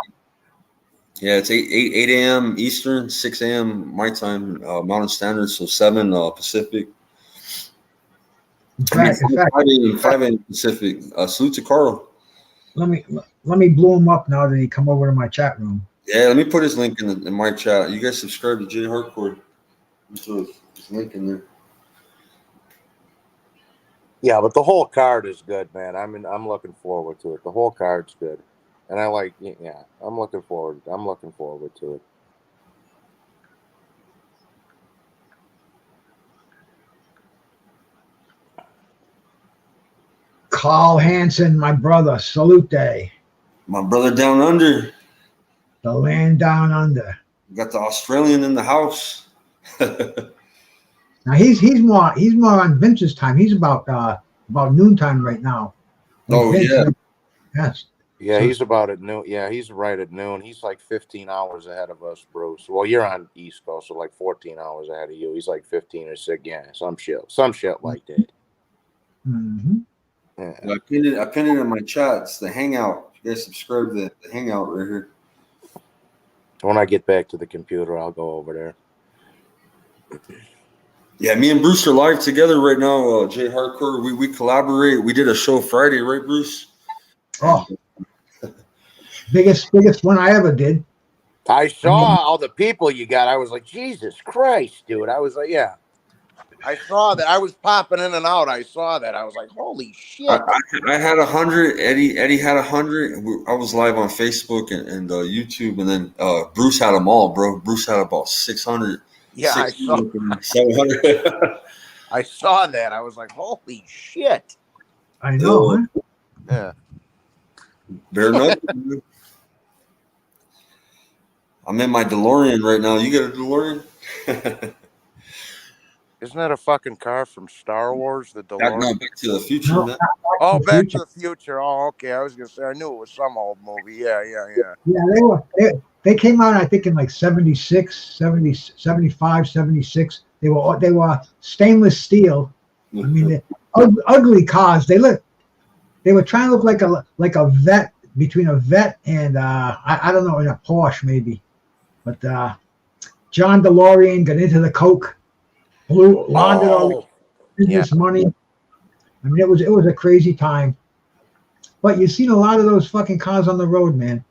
B: Yeah, it's 8 a.m. Eastern, 6 a.m. my time, Mountain Standard, so 7 Pacific.
C: In fact,
B: 5 a.m. Pacific. Salute to Carl.
C: Let me blow him up now that he come over to my chat room.
B: Yeah, let me put his link in my chat. You guys subscribe to J Hardcore. Throw his link in there.
G: Yeah, but the whole card is good, man. I mean, I'm looking forward to it. The whole card's good. And I'm looking forward to it.
C: Carl Hansen, my brother, salute day.
B: My brother down under.
C: The land down under.
B: We got the Australian in the house.
C: Now he's more on Vince's time. He's about noontime right now.
B: Oh,
C: Vince,
B: yeah.
C: Yes.
G: Yeah, he's about at noon. Yeah, he's right at noon. He's like 15 hours ahead of us, Bruce. Well, you're on East Coast, so like 14 hours ahead of you. He's like 15 or 6. Yeah, some shit like that.
C: Mm-hmm.
B: Yeah. I pinned it in my chat. It's the Hangout. You guys subscribe to the Hangout right here.
G: When I get back to the computer, I'll go over there.
B: Yeah, me and Bruce are live together right now. J Hardcore, we collaborate. We did a show Friday, right, Bruce?
C: Oh, biggest one I ever did.
G: I saw all the people you got. I was like, Jesus Christ, dude. I was like, yeah. I saw that. I was popping in and out. I saw that. I was like, holy shit.
B: I had 100. Eddie had 100. I was live on Facebook and YouTube, and then Bruce had them all, bro. Bruce had about 600.
G: Yeah,
B: 700.
G: I saw that. I was like, holy shit.
C: I know, huh?
G: Yeah.
B: Bare knuckles. I'm in my DeLorean right now. You got a DeLorean?
G: Isn't that a fucking car from Star Wars? The DeLorean?
B: Back to the Future, man.
G: Oh, Back to the Future. Oh, okay. I was going to say, I knew it was some old movie. Yeah.
C: Yeah, they came out, I think, in like 76, 70, 75, 76. They were stainless steel. I mean, they're ugly cars. They were trying to look like a vet, between a vet and I don't know, in a Porsche maybe. But John DeLorean got into the coke, laundered all this money. I mean, it was a crazy time. But you've seen a lot of those fucking cars on the road, man.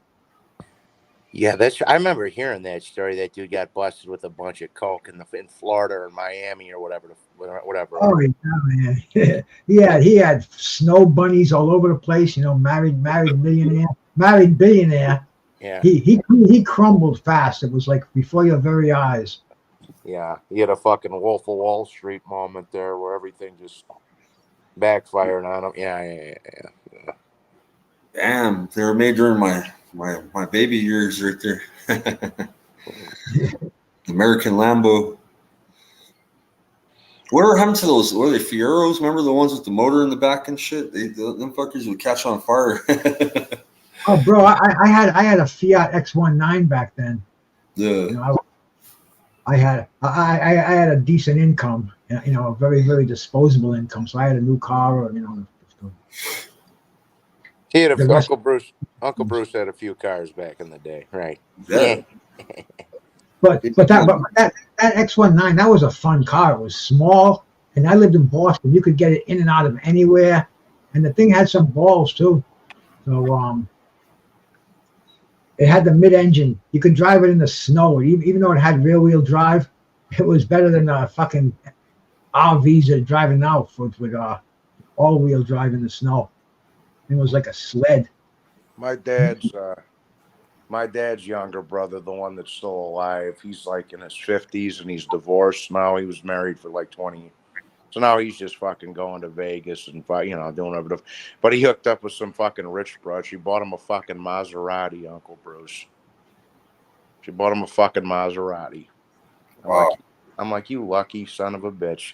G: Yeah, I remember hearing that story. That dude got busted with a bunch of coke in Florida or Miami or whatever.
C: Oh yeah, man. he had snow bunnies all over the place. You know, married billionaire.
G: Yeah.
C: He crumbled fast. It was like before your very eyes.
G: Yeah, he had a fucking Wolf of Wall Street moment there where everything just backfired on him. Yeah.
B: Damn, they were made during my baby years right there. American Lambo. Whatever happened to those? What are they, Fieros? Remember the ones with the motor in the back and shit? Them fuckers would catch on fire.
C: Oh, bro, I had a Fiat X19 back then.
B: Yeah.
C: You know, I had a decent income. You know, a very, very disposable income. So I had a new car, or, you know.
G: He had Uncle Bruce had a few cars back in the day, right?
B: Yeah.
C: But that X19, that was a fun car. It was small, and I lived in Boston. You could get it in and out of anywhere, and the thing had some balls too. So it had the mid-engine. You could drive it in the snow, even though it had rear-wheel drive. It was better than a fucking RVs that are driving now with all-wheel drive in the snow. It was like a sled.
G: My dad's younger brother, the one that's still alive, he's like in his 50s and he's divorced now. He was married for like 20. So now he's just fucking going to Vegas and, doing everything. But he hooked up with some fucking rich broad. She bought him a fucking Maserati, Uncle Bruce. She bought him a fucking Maserati. I'm like, you lucky son of a bitch.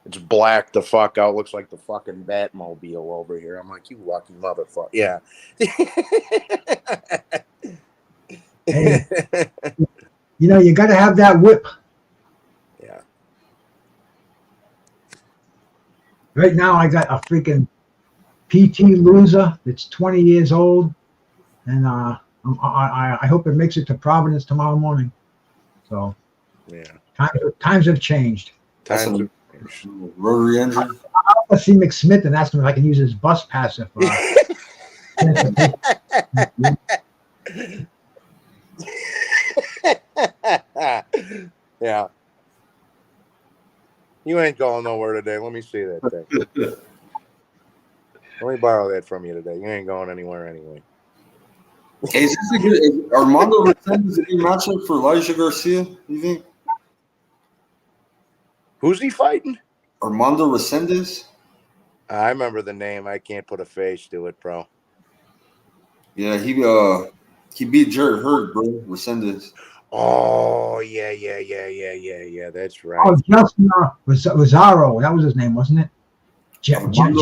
G: It's black the fuck out. Looks like the fucking Batmobile over here. I'm like, you lucky motherfucker. Yeah.
C: Hey, you got to have that whip.
G: Yeah.
C: Right now, I got a freaking PT loser that's 20 years old, and I hope it makes it to Providence tomorrow morning. So,
G: yeah,
C: times have changed.
B: Rotary engine.
C: I'll see McSmith and ask him if I can use his bus pass.
G: Yeah. You ain't going nowhere today. Let me see that thing. Let me borrow that from you today. You ain't going anywhere anyway.
B: Hey, is Armando Resendez a good matchup for Elijah Garcia, you think?
G: Who's he fighting?
B: Armando Resendez?
G: I remember the name. I can't put a face to it, bro.
B: Yeah, he beat Jared Hurd, bro. Resendez.
G: Oh, yeah. That's right.
C: Oh, Justin Rosario. That was his name, wasn't it? Jensen.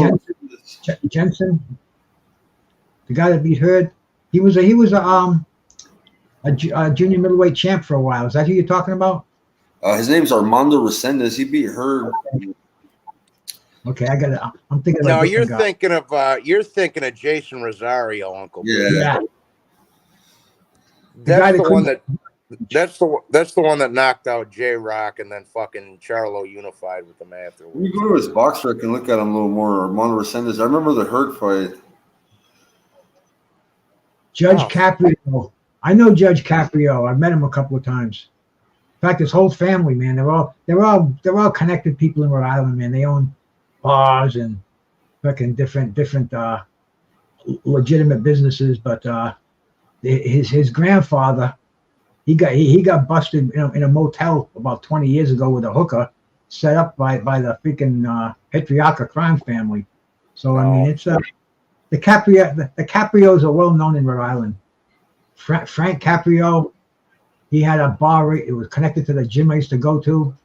C: The guy that beat Hurd. He was a junior middleweight champ for a while. Is that who you're talking about?
B: His name's Armando Resendez. He beat Hurd.
C: Okay, I got it. I'm thinking.
G: No, you're thinking of Jason Rosario, Uncle.
B: Yeah.
G: That's the one that knocked out J Rock and then fucking Charlo unified with him afterwards.
B: Let me go to his box rec and look at him a little more. Armando Resendez. I remember the Hurd fight.
C: Judge Caprio. I know Judge Caprio. I've met him a couple of times. In fact, his whole family, man, they're all connected people in Rhode Island, man. They own bars and fucking different legitimate businesses. But his grandfather, he got busted in a motel about 20 years ago with a hooker set up by the freaking patriarchal crime family. So I mean, it's the Caprios are well known in Rhode Island. Frank Caprio, he had a bar. It was connected to the gym I used to go to.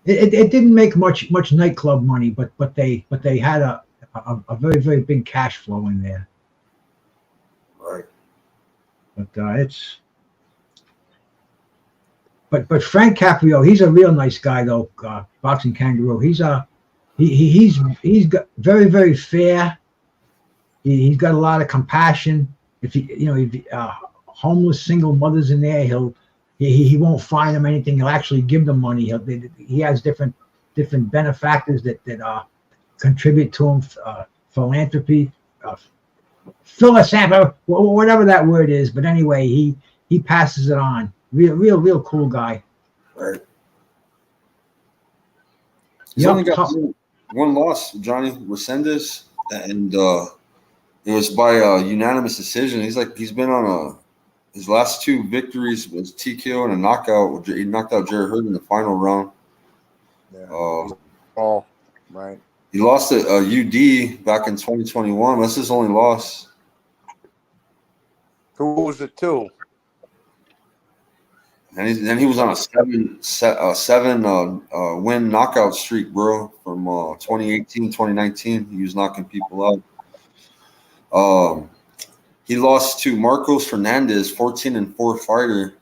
C: It didn't make much nightclub money, but they had a very, very big cash flow in there.
B: Right.
C: But Frank Caprio, he's a real nice guy though. Boxing Kangaroo. He's got very, very fair. He's got a lot of compassion. If homeless single mothers in there, he won't fine them anything. He'll actually give them money. He has different benefactors that contribute to him, philanthropy, philanthropy, whatever that word is. But anyway, he passes it on. Real cool guy.
B: Right. He's only got one loss, Johnny Resendez, and it was by unanimous decision. He's been on his last two victories was TKO and a knockout. He knocked out Jared Hurd in the final round.
G: Yeah. Right.
B: He lost at UD back in 2021. That's his only loss.
G: Who was it to?
B: And then he was on a seven win knockout streak, bro, from 2018, 2019. He was knocking people out. He lost to Marcos Fernandez, 14-4 fighter.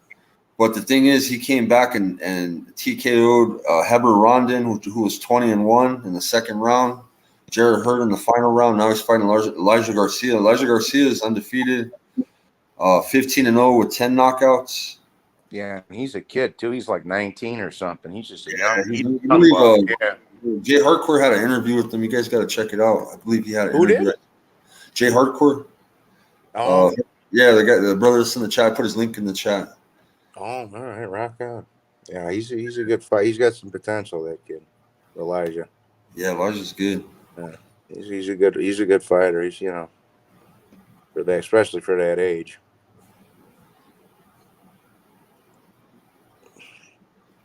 B: But the thing is, he came back and TKO'd Heber Rondon, who was 20-1 in the second round. Jared Hurd in the final round. Now he's fighting Elijah Garcia. Elijah Garcia is undefeated, 15-0 with 10 knockouts.
G: Yeah, he's a kid too. He's like 19 or something. He's just a young.
B: Jay Hardcore had an interview with him. You guys got to check it out. I believe he had an interview.
G: Did?
B: Jay Hardcore.
G: Oh,
B: yeah, the brother that's in the chat put his link in the chat.
G: Oh, all right, rock on. Yeah, he's a good fight. He's got some potential. That kid, Elijah.
B: Yeah, Elijah's good.
G: Yeah, he's a good fighter. He's for that, especially for that age.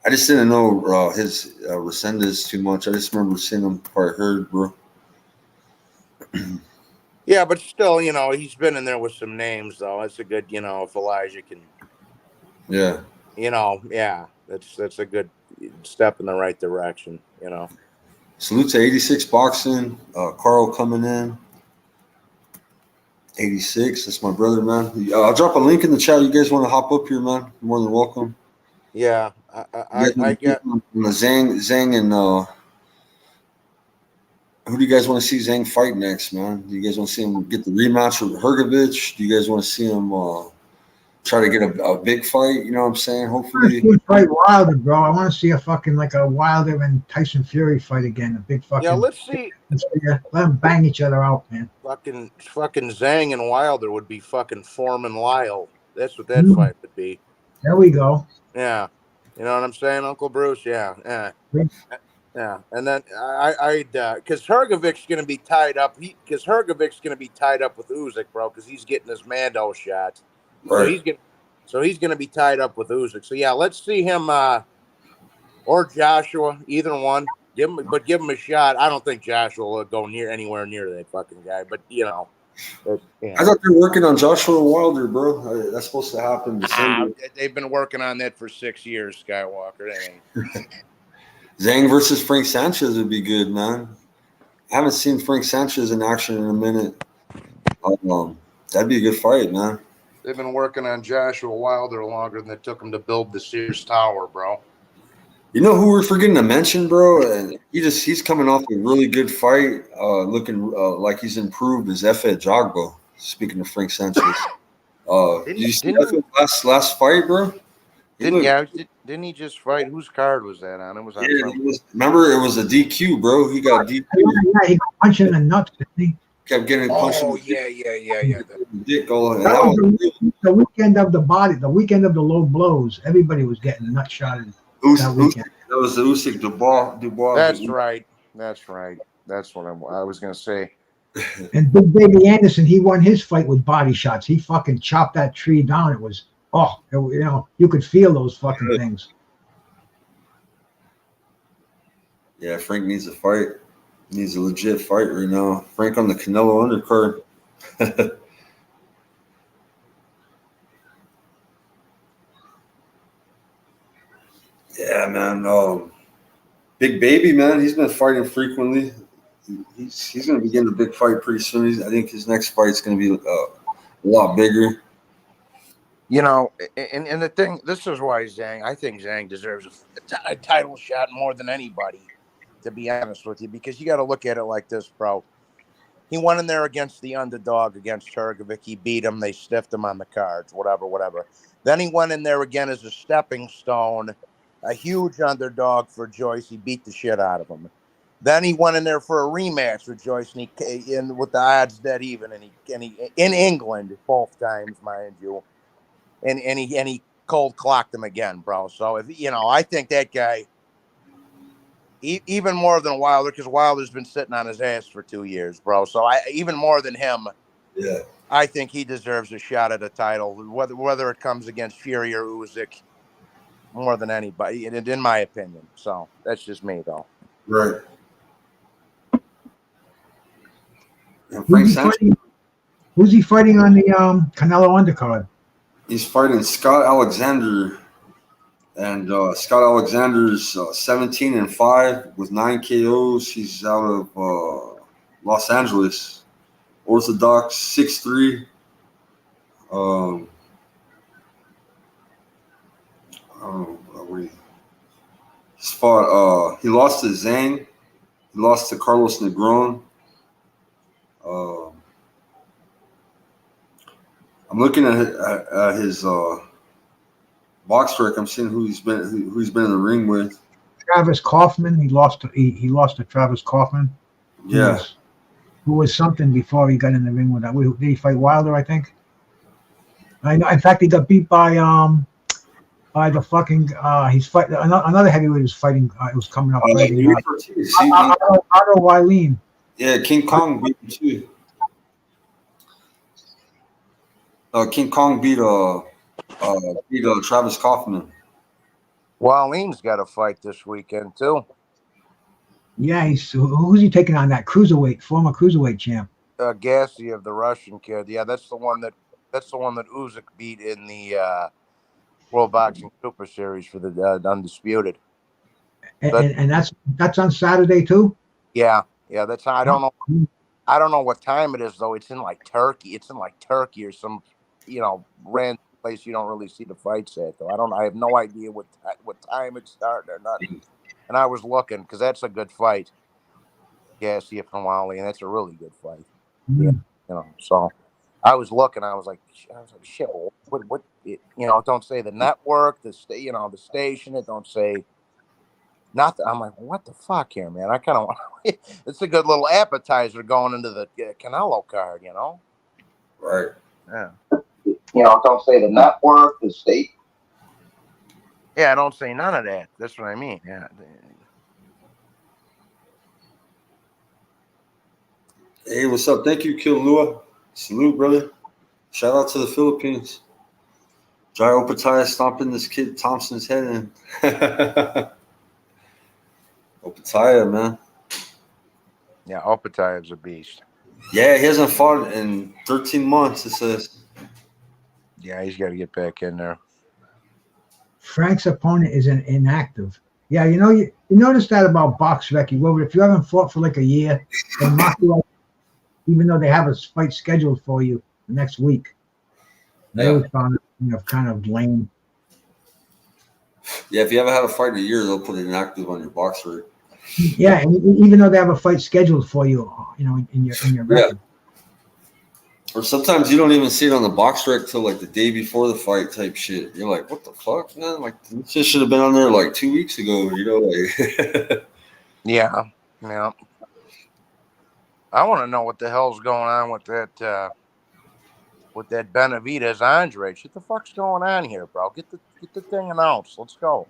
B: I just didn't know his Resendez too much. I just remember seeing him part hurt, bro.
G: Yeah, but still, he's been in there with some names though. It's a good, if Elijah can,
B: Yeah.
G: yeah, that's a good step in the right direction.
B: Salute to 86 Boxing. Carl coming in. 86. That's my brother, man. I'll drop a link in the chat. You guys want to hop up here, man? You're more than welcome.
G: Yeah,
B: You guys
G: I get.
B: the Zhang and who do you guys want to see Zhang fight next, man? Do you guys want to see him get the rematch with Hergovich? Do you guys want to see him try to get a big fight? You know what I'm saying?
C: I want to
B: Hopefully.
C: see him fight Wilder, bro. I want to see a fucking like a Wilder and Tyson Fury fight again. A big fucking.
G: Yeah, let's see.
C: Let them bang each other out, man.
G: Fucking Zhang and Wilder would be fucking Foreman Lyle. That's what that fight would be.
C: There we go.
G: Yeah, you know what I'm saying, Uncle Bruce? Yeah. Yeah, and then because Hergovich's going to be tied up. Because Hergovich's going to be tied up with Usyk, bro, because he's getting his Mando shot.
B: Right.
G: So he's going to be tied up with Usyk. So yeah, let's see him or Joshua, either one. Give him a shot. I don't think Joshua will go anywhere near that fucking guy. But
B: I thought they were working on Joshua Wilder, bro. That's supposed to happen December.
G: They've been working on that for 6 years, Skywalker.
B: Zhang versus Frank Sanchez would be good, man. I haven't seen Frank Sanchez in action in a minute. That'd be a good fight, man.
G: They've been working on Joshua Wilder longer than it took him to build the Sears Tower, bro.
B: You know who we're forgetting to mention, bro? And he's coming off a really good fight, looking like he's improved. Is Efe Jogbo? Speaking of Frank Sanchez, did you see that last fight, bro?
G: Didn't he just fight? Whose card was that on? It was on.
B: Yeah, remember it was a DQ, bro. He got DQ.
C: Yeah, he got punched in the nuts, didn't he?
B: Kept getting punched.
G: Oh yeah.
B: Dick going.
C: That was the weekend of the weekend of the low blows. Everybody was getting nut shotted.
B: That was the Usyk Dubois.
G: That's right. That's what I was gonna say.
C: And Big Baby Anderson, he won his fight with body shots. He fucking chopped that tree down. It was you could feel those fucking things.
B: Yeah, Frank needs a fight. He needs a legit fight right now. Frank on the Canelo undercard. Yeah, man. Big Baby, man. He's been fighting frequently. He's going to be getting a big fight pretty soon. I think his next fight's going to be a lot bigger.
G: And the thing, this is why I think Zhang deserves a title shot more than anybody, to be honest with you, because you got to look at it like this, bro. He went in there against the underdog, against Hergovic. He beat him. They stiffed him on the cards, whatever. Then he went in there again as a stepping stone, a huge underdog for Joyce. He beat the shit out of him. Then he went in there for a rematch with Joyce, and he in with the odds dead even, and he in England both times, mind you. And he cold clocked him again, bro. So I think that guy, even more than Wilder, because Wilder's been sitting on his ass for 2 years, bro. So even more than him,
B: yeah,
G: I think he deserves a shot at a title, whether it comes against Fury or Usyk, more than anybody, in my opinion. So that's just me, though.
B: Right. And
C: Who's he fighting on the Canelo undercard?
B: He's fighting Scott Alexander, and Scott Alexander's 17-5 with 9 KOs. He's out of Los Angeles, orthodox, 6'3". He's fought. He lost to Zhang. He lost to Carlos Negron. I'm looking at his box rec. I'm seeing who he's been in the ring with.
C: Travis Kaufman. He lost to Travis Kaufman.
B: Yeah.
C: Who was something before he got in the ring with that. Did he fight Wilder? I think. I know. In fact, he got beat by The fucking he's fighting another heavyweight was fighting. It was coming up Friday night. Otto Wylene.
B: Yeah, King Kong beat him too. King Kong beat Travis Kaufman.
G: Wylene's got a fight this weekend too.
C: Yeah, who's he taking on? That former cruiserweight champ.
G: Gassy of the Russian kid. Yeah, that's the one that Usyk beat in the World Boxing Super Series for the Undisputed.
C: And that's on Saturday too.
G: Yeah, that's I don't know what time it is though. It's in like Turkey. It's in like Turkey or some random place you don't really see the fights at though. I have no idea what time it's starting or nothing. And I was looking because that's a good fight. Gassy from Wally, and that's a really good fight.
C: Mm.
G: Yeah, so I was looking. I was like, shit. What? It don't say the network, the station. It don't say nothing. I'm like, what the fuck here, man? I kind of want. It's a good little appetizer going into the Canelo card,
B: Right.
G: Yeah. Don't say the network, the state. Yeah, I don't say none of that. That's what I mean. Yeah.
B: Hey, what's up? Thank you, Kilua. Salute, brother. Shout out to the Philippines. Jai Opataya stomping this kid Thompson's head in. Opataya, man.
G: Yeah, Opataya's a beast.
B: Yeah, he hasn't fought in 13 months, it says.
G: Yeah, he's got to get back in there.
C: Frank's opponent is inactive. Yeah, you notice that about BoxRec. If you haven't fought for like a year, they knock you out, even though they have a fight scheduled for you next week. They always found it kind of lame.
B: Yeah, if you haven't had a fight in a year, they'll put inactive on your BoxRec.
C: Yeah, and even though they have a fight scheduled for you, in your record.
B: Or sometimes you don't even see it on the BoxRec till like the day before the fight type shit. You're like, what the fuck, man? Like, this shit should have been on there like 2 weeks ago, like.
G: Yeah. I want to know what the hell's going on with that Benavidez Andre. What the fuck's going on here, bro? Get the thing announced. Let's go.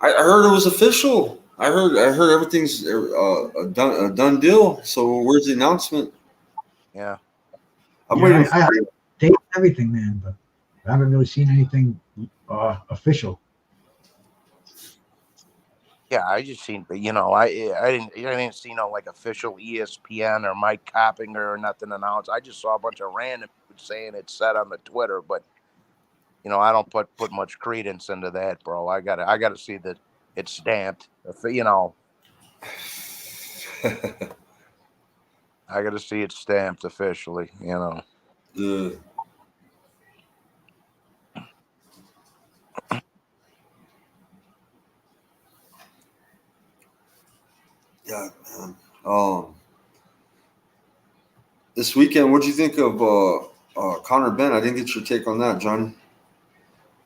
B: I heard it was official. I heard everything's a done deal. So where's the announcement?
G: Yeah.
B: I'm waiting.
C: I date everything, man, but I haven't really seen anything official.
G: Yeah, I just seen, but I didn't see no like official ESPN or Mike Coppinger or nothing announced. I just saw a bunch of random people saying it's said on the Twitter, but I don't put much credence into that, bro. I gotta see that it's stamped. I gotta see it stamped officially.
B: Yeah. Yeah, man. This weekend, what'd you think of Conor Benn? I didn't get your take on that, Johnny.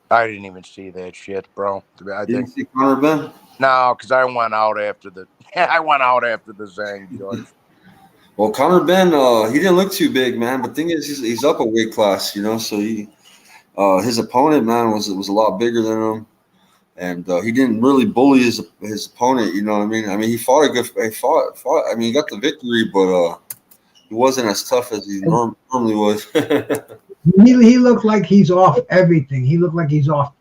G: I didn't even see that shit, bro.
B: You didn't see Conor Benn?
G: No, because I went out after the Zhang George.
B: Well, Conor Benn, he didn't look too big, man. But the thing is, he's up a weight class, so his opponent, man, was a lot bigger than him. And he didn't really bully his opponent, you know what I mean? I mean, he fought. I mean, he got the victory, but he wasn't as tough as he normally was.
C: He looked like he's off everything. He looked like he's off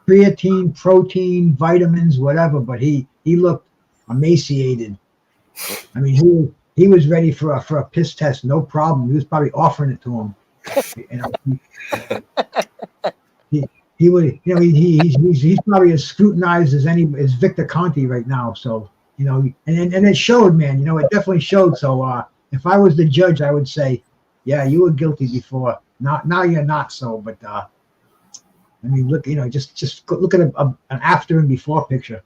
C: creatine, protein, vitamins, whatever. But he looked emaciated. I mean, he was ready for a piss test, no problem. He was probably offering it to him. He would, he's probably as scrutinized as Victor Conte right now. So, and it showed, man. It definitely showed. So, if I was the judge, I would say, yeah, you were guilty before. Now you're not so. But I mean, look, just look at an after and before picture.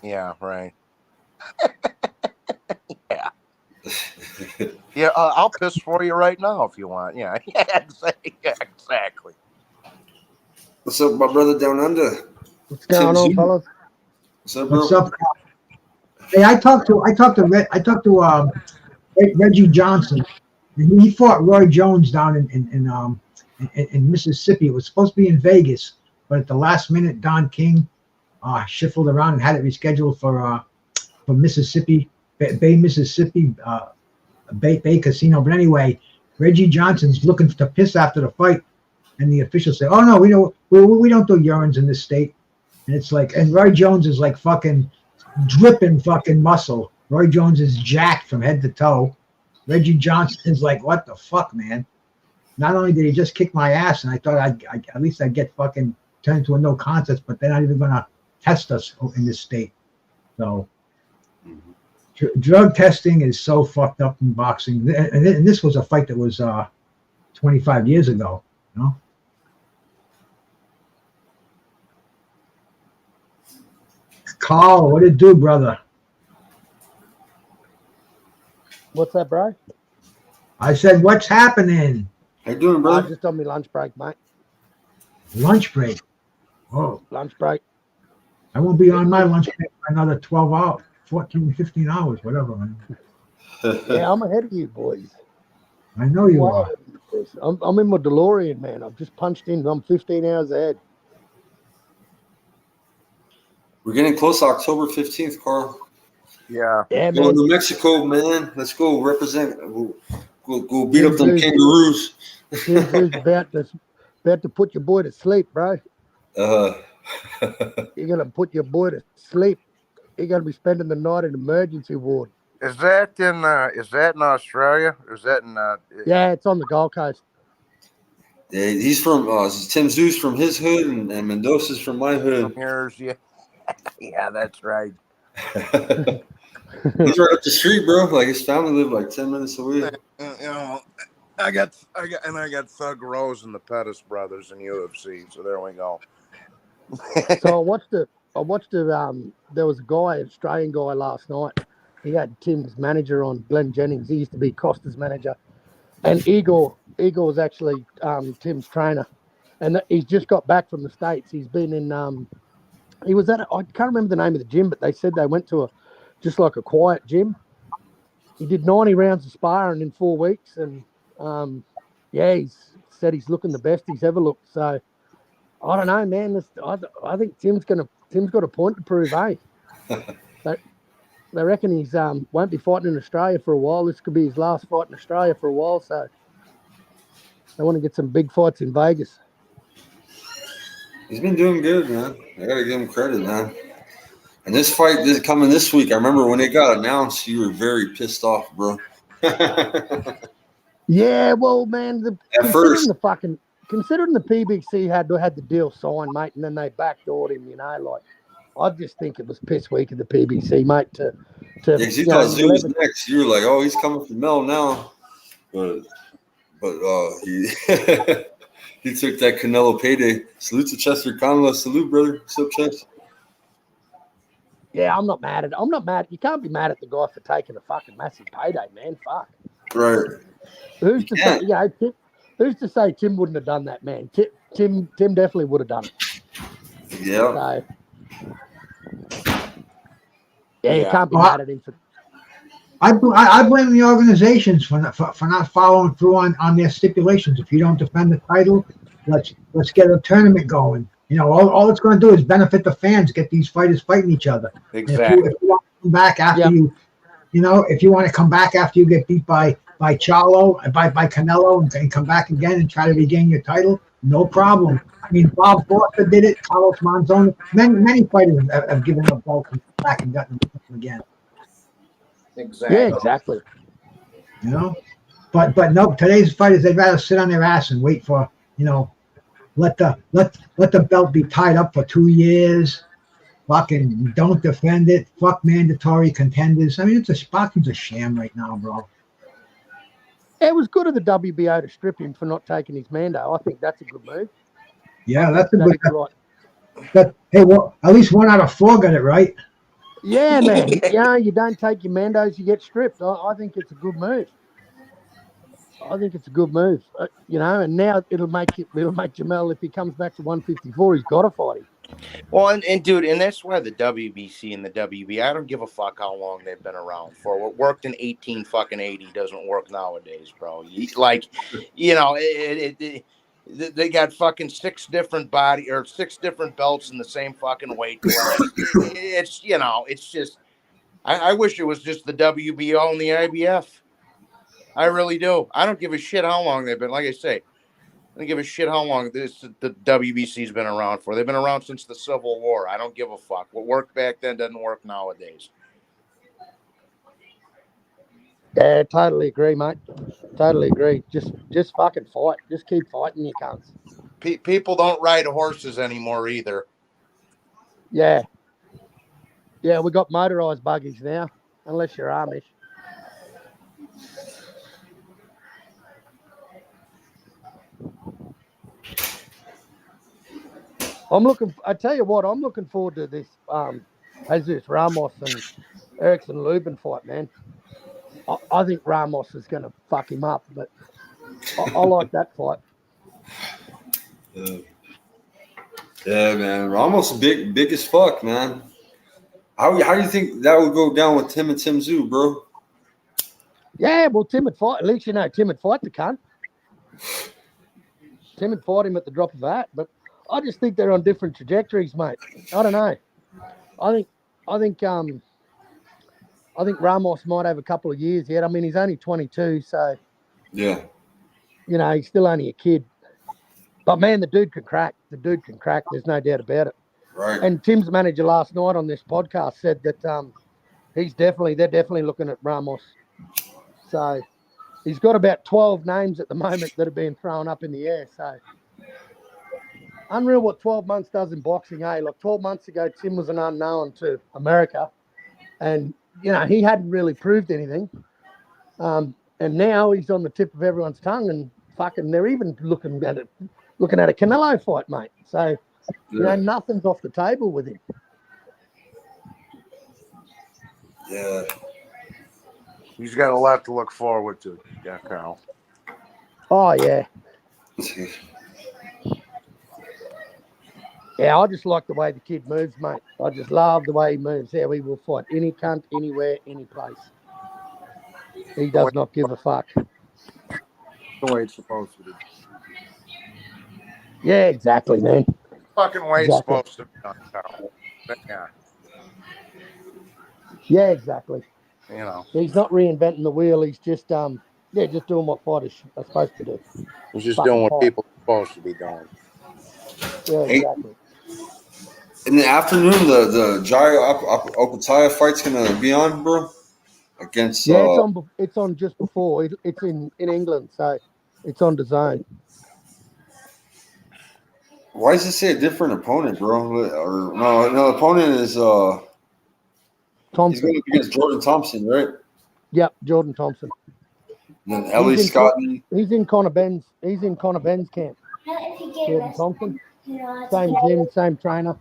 G: Yeah, right. Yeah. Yeah, I'll piss for you right now if you want. Yeah, exactly.
B: What's up, my brother down under?
E: What's going on, fellas?
B: What's up, bro?
C: What's up? Hey, I talked to Reggie Johnson. He fought Roy Jones down in Mississippi. It was supposed to be in Vegas, but at the last minute, Don King shuffled around and had it rescheduled for Mississippi, Bay, Mississippi, Bay Casino. But anyway, Reggie Johnson's looking to piss after the fight, and the officials say, "Oh no, we don't do urines in this state." And it's like, and Roy Jones is like fucking dripping fucking muscle. Roy Jones is jacked from head to toe. Reggie Johnson is like, "What the fuck, man?" Not only did he just kick my ass, and I thought at least I'd get fucking turned into a no contest, but they're not even gonna test us in this state. So drug testing is so fucked up in boxing, and this was a fight that was 25 years ago, you know. Carl, what it do, brother?
H: What's that, bro?
C: I said, what's happening?
B: How you doing,
H: I'm
B: brother?
H: just on my lunch break, mate.
C: Lunch break. Oh,
H: Lunch break.
C: I won't be on my lunch break for another 12 hours, 14, 15 hours, whatever, man.
H: Yeah, I'm ahead of you, boys.
C: I know you
H: Wow.
C: are.
H: I'm in my DeLorean, man. I've just punched in. I'm 15 hours ahead.
B: We're getting close to October 15th, Carl.
G: Yeah.
H: Yeah,
B: Go to
H: man.
B: New Mexico, man. Let's go represent. Go beat up them
H: Dude.
B: kangaroos.
H: Who's about to put your boy to sleep, bro. You're gonna put your boy to sleep. You're gonna be spending the night in emergency ward.
G: Is that in Australia? Or is that in
H: Yeah, it's on the Gold Coast.
B: Yeah, he's from Tim Zeus from his hood, and Mendoza's from my hood.
G: yours? Yeah. Yeah, that's right.
B: He's right up the street, bro. Like his family lived like 10 minutes away.
G: You know, I got Thug Rose and the Pettis brothers in UFC, so there we go.
H: So I watched the there was a guy, an Australian guy last night. He had Tim's manager on, Glenn Jennings. He used to be Costa's manager. And Igor was actually Tim's trainer. And he's just got back from the States. He's been in he was at I can't remember the name of the gym, but they said they went to just like a quiet gym. He did 90 rounds of sparring in 4 weeks, and yeah, he's said he's looking the best he's ever looked. So I don't know, man. I think Tim's got a point to prove, eh? They reckon he's won't be fighting in Australia for a while. This could be his last fight in Australia for a while, so they want to get some big fights in Vegas.
B: He's been doing good, man. I gotta give him credit, man. And this fight is coming this week. I remember when it got announced, you were very pissed off, bro.
H: Yeah, well, man,
B: First,
H: considering the PBC had the deal signed, mate, and then they backdoored him, you know, like I just think it was piss weak of the PBC, mate.
B: because you thought Zoo was next. You were like, oh, he's coming for Mel now, but he he took that Canelo payday. Salute to Chester Conlon. Salute, brother. What's up, Chester?
H: Yeah, I'm not mad. You can't be mad at the guy for taking a fucking massive payday, man. Fuck.
B: Right.
H: Who's to say? Yeah, who's to say Tim wouldn't have done that, man? Tim definitely would have done it.
B: Yeah.
H: So, yeah, you can't be mad at him for.
C: I blame the organizations for not following through on their stipulations. If you don't defend the title, let's get a tournament going. You know, all it's going to do is benefit the fans, get these fighters fighting each other.
G: Exactly.
C: If you want to come back after if you want to come back after you get beat by Charlo, by Canelo, and come back again and try to regain your title, no problem. I mean, Bob Foster did it. Carlos Monzon. Many fighters have given up belts and come back and gotten them again.
G: Exactly.
H: Yeah, exactly.
C: You know, but no, today's fighters, they'd rather sit on their ass and wait for, let the belt be tied up for 2 years. Fucking don't defend it. Fuck mandatory contenders. I mean, boxing's a sham right now, bro.
H: It was good of the WBO to strip him for not taking his mando. I think that's a good move.
C: Yeah, that's a good.
H: Right.
C: Hey, well, at least 1 out of 4 got it right.
H: Yeah, man. Yeah, you don't take your mandos, you get stripped. I think it's a good move. And now it'll make Jamel, if he comes back to 154, he's got to fight him.
G: Well, and dude, and that's why the WBC and the WB, I don't give a fuck how long they've been around for. What worked in 18 fucking 80 doesn't work nowadays, bro. They got fucking 6 different belts in the same fucking weight class. It's it's just. I wish it was just the WBO and the IBF. I really do. I don't give a shit how long they've been. Like I say, I don't give a shit how long the WBC's been around for. They've been around since the Civil War. I don't give a fuck. What worked back then doesn't work nowadays.
H: Yeah, totally agree, mate. Totally agree. Just fucking fight. Just keep fighting, you cunts.
G: People don't ride horses anymore either.
H: Yeah. Yeah, we got motorised buggies now, unless you're Amish. I tell you what, I'm looking forward to this Jesus Ramos and Erickson Lubin fight, man. I think Ramos is going to fuck him up, but I like that fight.
B: Yeah, man. Ramos big as fuck, man. How do you think that would go down with Tim and Tim Zoo, bro?
H: Yeah, well, Tim would fight. At least you know Tim would fight the cunt. Tim would fight him at the drop of a hat, but I just think they're on different trajectories, mate. I don't know. I think Ramos might have a couple of years yet. I mean, he's only 22, so
B: yeah,
H: he's still only a kid. But man, the dude can crack. There's no doubt about it.
B: Right.
H: And Tim's manager last night on this podcast said that they're definitely looking at Ramos. So he's got about 12 names at the moment that are being thrown up in the air. So unreal what 12 months does in boxing, eh? Like 12 months ago, Tim was an unknown to America, and he hadn't really proved anything. And now he's on the tip of everyone's tongue, and fucking they're even looking at a Canelo fight, mate. So nothing's off the table with him.
B: Yeah.
G: He's got a lot to look forward to, yeah, Carl.
H: Oh yeah. Yeah, I just like the way the kid moves, mate. I just love the way he moves. How he will fight any cunt, anywhere, any place. He does not give a fuck.
G: The way it's supposed to be.
H: Yeah, exactly, man.
G: Fucking way it's supposed to be done, Carl. But yeah.
H: Yeah, exactly.
G: He's
H: not reinventing the wheel. He's just just doing what fighters are supposed to do.
G: He's just doing what people are supposed to be doing.
H: Yeah, exactly.
B: In the afternoon, the Jai Opataya fight's gonna be on, bro. Against
H: it's on just before. It's in England, so it's on the zone.
B: Why does it say a different opponent, bro? Or no, the opponent is
H: Thompson.
B: He's going up against Jordan Thompson, right?
H: Yep, Jordan Thompson.
B: And then Ellie Scott.
H: He's in Conor Ben's. He's in Conor Ben's camp. Jordan Thompson. Same gym, same trainer.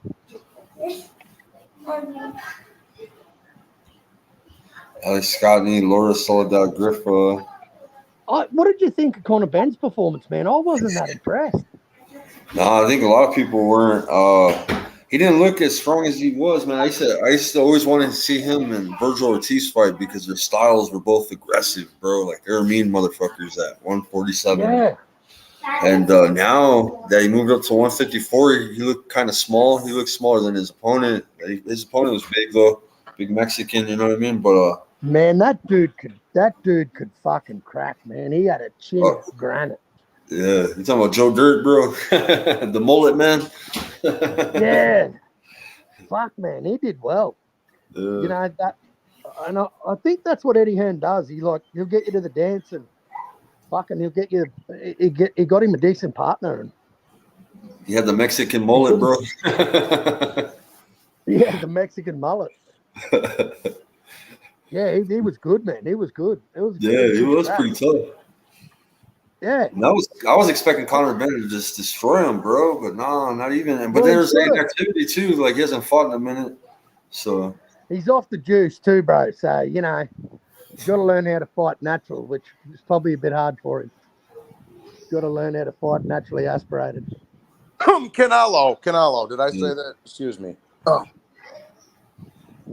B: Ellie Scottney, Laura Soledad Griffa.
H: What did you think of Conor Ben's performance, man? I wasn't that impressed.
B: No, I think a lot of people weren't. He didn't look as strong as he was, man. I used to always want to see him and Virgil Ortiz fight because their styles were both aggressive, bro. Like they were mean motherfuckers at 147.
H: Yeah.
B: And now that he moved up to 154, he looked kind of small. He looked smaller than his opponent. His opponent was big though, big Mexican. You know what I mean? But
H: man, that dude could fucking crack, man. He had a chin of granite.
B: Yeah, you talking about Joe Dirt, bro? The mullet man.
H: Yeah. Fuck, man, he did well. You know that, and I think that's what Eddie Hearn does. He'll get you to the dance and fucking he'll get you. He got him a decent partner. And
B: he had the Mexican mullet, bro.
H: Yeah, the Mexican mullet. Yeah, he was good, man. He was good. He was
B: pretty tough.
H: Yeah.
B: And I was expecting Conor Benn to just destroy him, bro, but no, not even. But there's activity too. Like he hasn't fought in a minute, so
H: he's off the juice too, bro. So he's got to learn how to fight natural, which is probably a bit hard for him. He's got to learn how to fight naturally aspirated.
G: Canelo. Did I say that? Excuse me. Oh.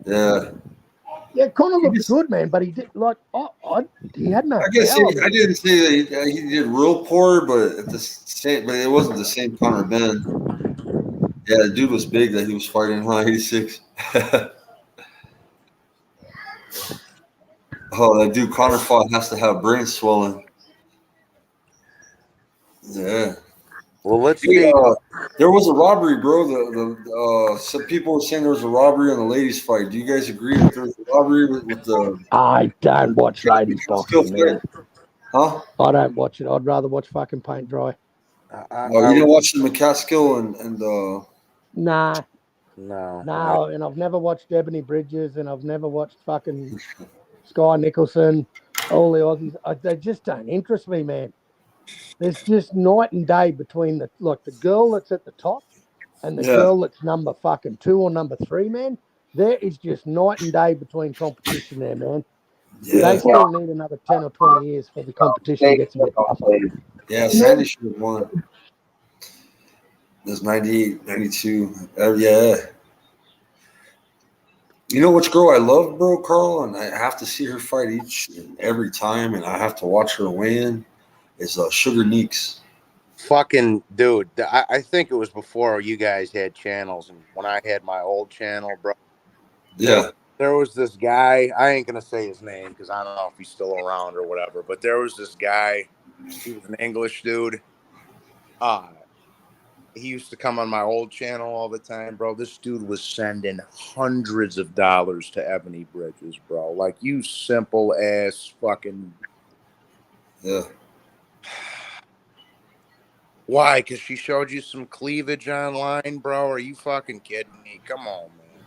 B: Yeah.
H: Yeah, Connor
B: He
H: looked
B: just-
H: good, man, but he did he had no
B: I guess
H: power.
B: I didn't say that he did real poor, but at the same, but it wasn't the same Conor Ben. Yeah, the dude was big that he was fighting, huh? 86. Oh, that dude Conor fought has to have brain swelling. Yeah.
G: Well, let's
B: Hey,
G: see.
B: there was a robbery, bro. Some people were saying there was a robbery on the ladies' fight. Do you guys agree that there was a robbery with the
H: I don't watch ladies
B: skill
H: boxing,
B: fight?
H: man.
B: Huh?
H: I don't watch it. I'd rather watch fucking paint dry.
B: Oh, you didn't watch the McCaskill and
H: Nah,
G: no.
H: no, and I've never watched Ebony Bridges, and I've never watched fucking Sky Nicholson, all the Aussies. They just don't interest me, man. There's just night and day between the girl that's at the top and the
B: yeah,
H: girl that's number fucking 2 or number 3, man. There is just night and day between competition there, man. They
B: yeah,
H: still need another 10 or 20 years for the competition gets a bit tougher.
B: yeah. Sandy should have won. There's 98, 92. Yeah. You know which girl I love, bro, Carl, and I have to see her fight each and every time, and I have to watch her weigh in. Is Sugar Neeks.
G: Fucking dude, I think it was before you guys had channels, and when I had my old channel, bro.
B: Yeah,
G: There was this guy. I ain't gonna say his name because I don't know if he's still around or whatever. But there was this guy. He was an English dude. Uh he used to come on my old channel all the time, bro. This dude was sending hundreds of dollars to Ebony Bridges, bro. Like, you simple ass fucking.
B: yeah.
G: Why? Because she showed you some cleavage online, bro? Are you fucking kidding me? Come on, man.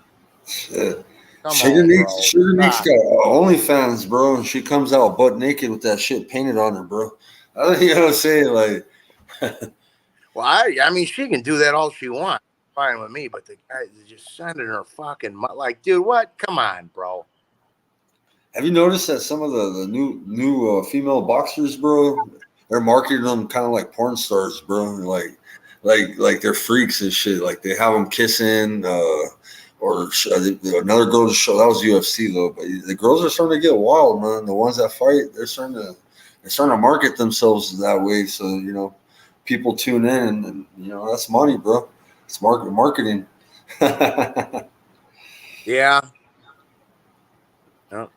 B: Shit.
G: Come on, bro.
B: Sugar Neeks
G: Stop.
B: got OnlyFans, bro, and she comes out butt naked with that shit painted on her, bro. I don't you know what I'm saying? Like,
G: Well, I mean, she can do that all she wants. Fine with me, but the guy is just sending her fucking like, dude, what? Come on, bro.
B: have you noticed that some of the new female boxers, bro, they're marketing them kind of like porn stars, bro? Like they're freaks and shit. Like they have them kissing, another girl to show that was UFC though. But the girls are starting to get wild, man. The ones that fight, they're starting to market themselves that way. So people tune in, and that's money, bro. It's marketing.
G: Yeah. No.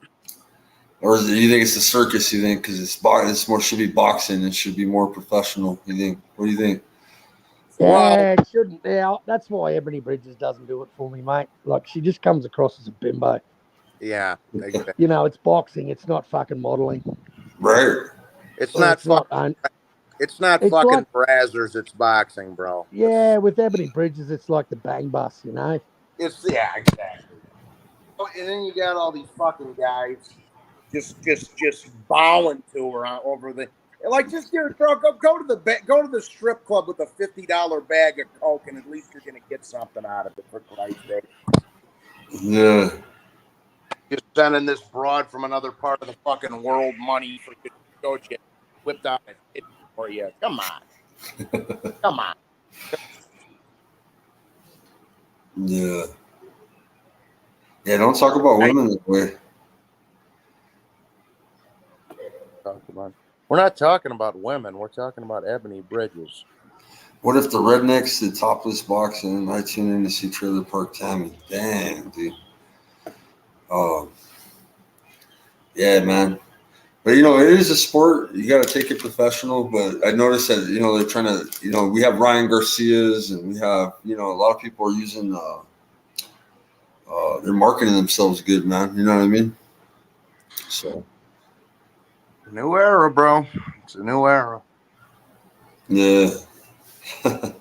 B: Or do you think it's a circus? You think because it's more should be boxing, it should be more professional. You think? What do you think?
G: Well,
H: Yeah, it shouldn't. Yeah, that's why Ebony Bridges doesn't do it for me, mate. Like, she just comes across as a bimbo.
G: yeah, exactly.
H: It's boxing. It's not fucking modeling.
B: Right.
G: It's
H: Or
G: not
H: it's not.
G: it's not
H: It's
G: fucking
H: like,
G: Brazzers. It's boxing, bro.
H: yeah, with Ebony Bridges, it's like the bang bus,
G: It's yeah, exactly. Oh, and then you got all these fucking guys just bowing to her over the like. Just here, bro, go to the strip club with a $50 bag of coke, and at least you're gonna get something out of it, for Christ's sake.
B: Yeah.
G: Just sending this broad from another part of the fucking world money for you to go get whipped out and hit for you. Come on, come on.
B: Yeah. Yeah. Don't talk about women that way.
G: We're not talking about women. We're talking about Ebony Bridges.
B: What if the rednecks did topless boxing and I tune in to see Trailer Park Tammy? Damn, dude. Oh, yeah, man. But it is a sport. You got to take it professional. But I noticed that they're trying to. We have Ryan Garcia's, and we have a lot of people are using. They're marketing themselves good, man. You know what I mean? So
G: New era, bro. It's a new era.
B: yeah.
G: You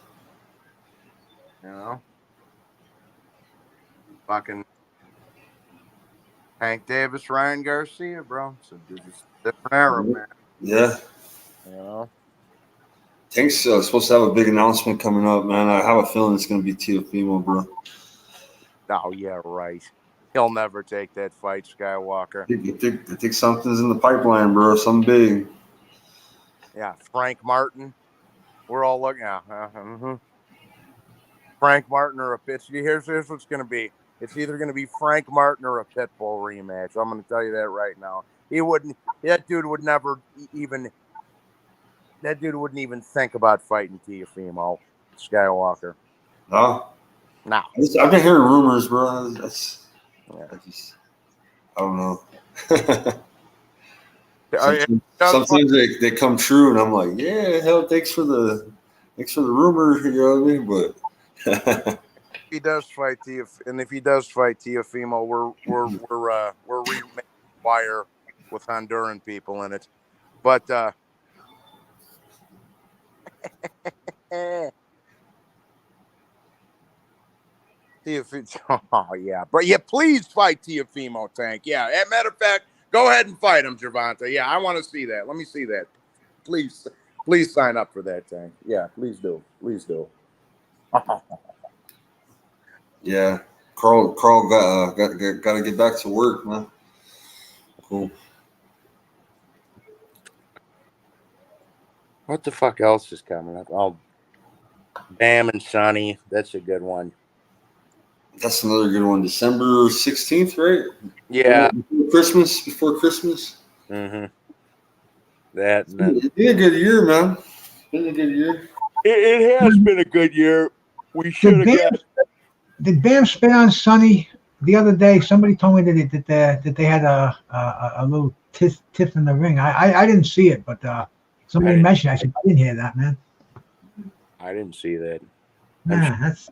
G: know? Fucking Hank Davis, Ryan Garcia, bro. It's a different era, man.
B: Yeah.
G: You know?
B: Tank's supposed to have a big announcement coming up, man. I have a feeling it's going to be Teofimo, bro.
G: Oh, yeah, right. He'll never take that fight, Skywalker.
B: I think something's in the pipeline, bro. Something big.
G: Yeah, Frank Martin. We're all looking. Yeah, Frank Martin or a pitch. Here's what's going to be. It's either going to be Frank Martin or a Pitbull rematch. I'm going to tell you that right now. He wouldn't. That dude would never even. That dude wouldn't even think about fighting Teofimo Skywalker.
B: No,
G: No.
B: I've been hearing rumors, bro.
G: Yeah.
B: I don't know.
G: It
B: Sometimes they come true, and I'm like, yeah, hell, thanks for the rumor. You know what I mean? But
G: he does fight if he does fight Teofimo, we're remaking Wire with Honduran people in it. But oh yeah, but yeah, please fight Teofimo, Tank. Yeah, as a matter of fact, go ahead and fight him, Gervonta. Yeah, I want to see that. Let me see that. Please sign up for that, Tank. Yeah, please do.
B: yeah, Carl got to get back to work, man. Cool.
G: What the fuck else is coming up? Oh, Bam and Sonny. That's a good one.
B: That's another good one. December 16th, right?
G: Yeah.
B: Before Christmas.
G: Mm-hmm. That. And
B: It's been a good year, man. It's been a good year.
G: It has been a good year. We should have got.
C: Did Bam spit on Sonny the other day? Somebody told me that they had a little tiff in the ring. I didn't see it, but somebody mentioned it. I said, I didn't hear that, man.
G: I didn't see that.
C: Nah, that's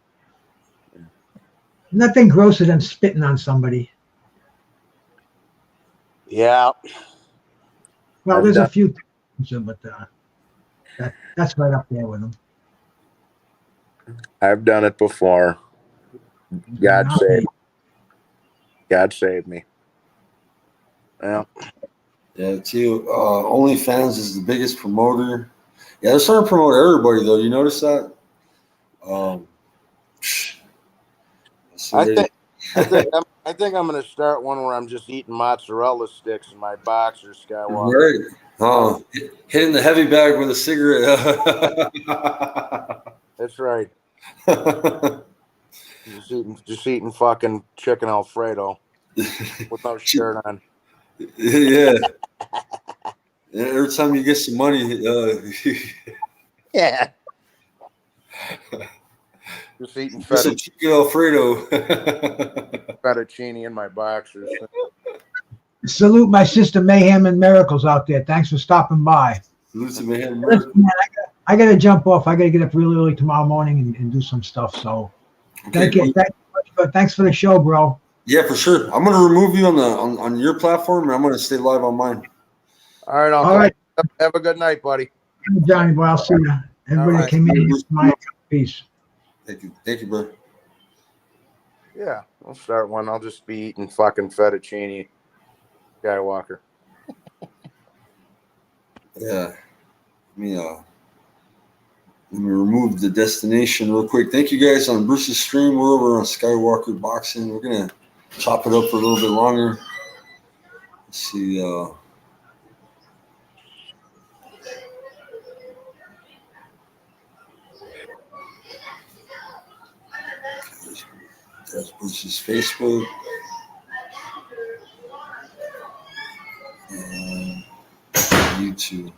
C: nothing grosser than spitting on somebody.
G: Yeah.
C: Well, there's a few things, but that's right up there with them.
G: I've done it before. God save me. Yeah.
B: Yeah, too. OnlyFans is the biggest promoter. Yeah, they're starting to promote everybody, though. You notice that?
G: I think I'm going to start one where I'm just eating mozzarella sticks in my boxers, Skywalker.
B: Right. Oh, hitting the heavy bag with a cigarette.
G: That's right. Just eating fucking chicken Alfredo with no shirt on.
B: Yeah. Every time you get some money,
G: yeah. Just eating
B: chicken Alfredo.
G: fettuccine in my boxers.
C: Salute my sister Mayhem and Miracles out there. Thanks for stopping by.
B: Salute to Mayhem and
C: Listen, man, I got to jump off. I got to get up really early tomorrow morning and do some stuff. So thank you. Thanks for the show, bro.
B: Yeah, for sure. I'm going to remove you on your platform, and I'm going to stay live on mine.
G: All right. All right. Have a good night, buddy.
C: Johnny boy, I'll see you. Everybody came in. Peace.
B: Thank you, bro.
G: Yeah, I'll start one. I'll just be eating fucking fettuccine, Skywalker.
B: Yeah. Let me remove the destination real quick. Thank you guys on Bruce's stream. We're over on Skywalker Boxing. We're going to chop it up for a little bit longer. Let's see. That's Bruce's Facebook. And YouTube.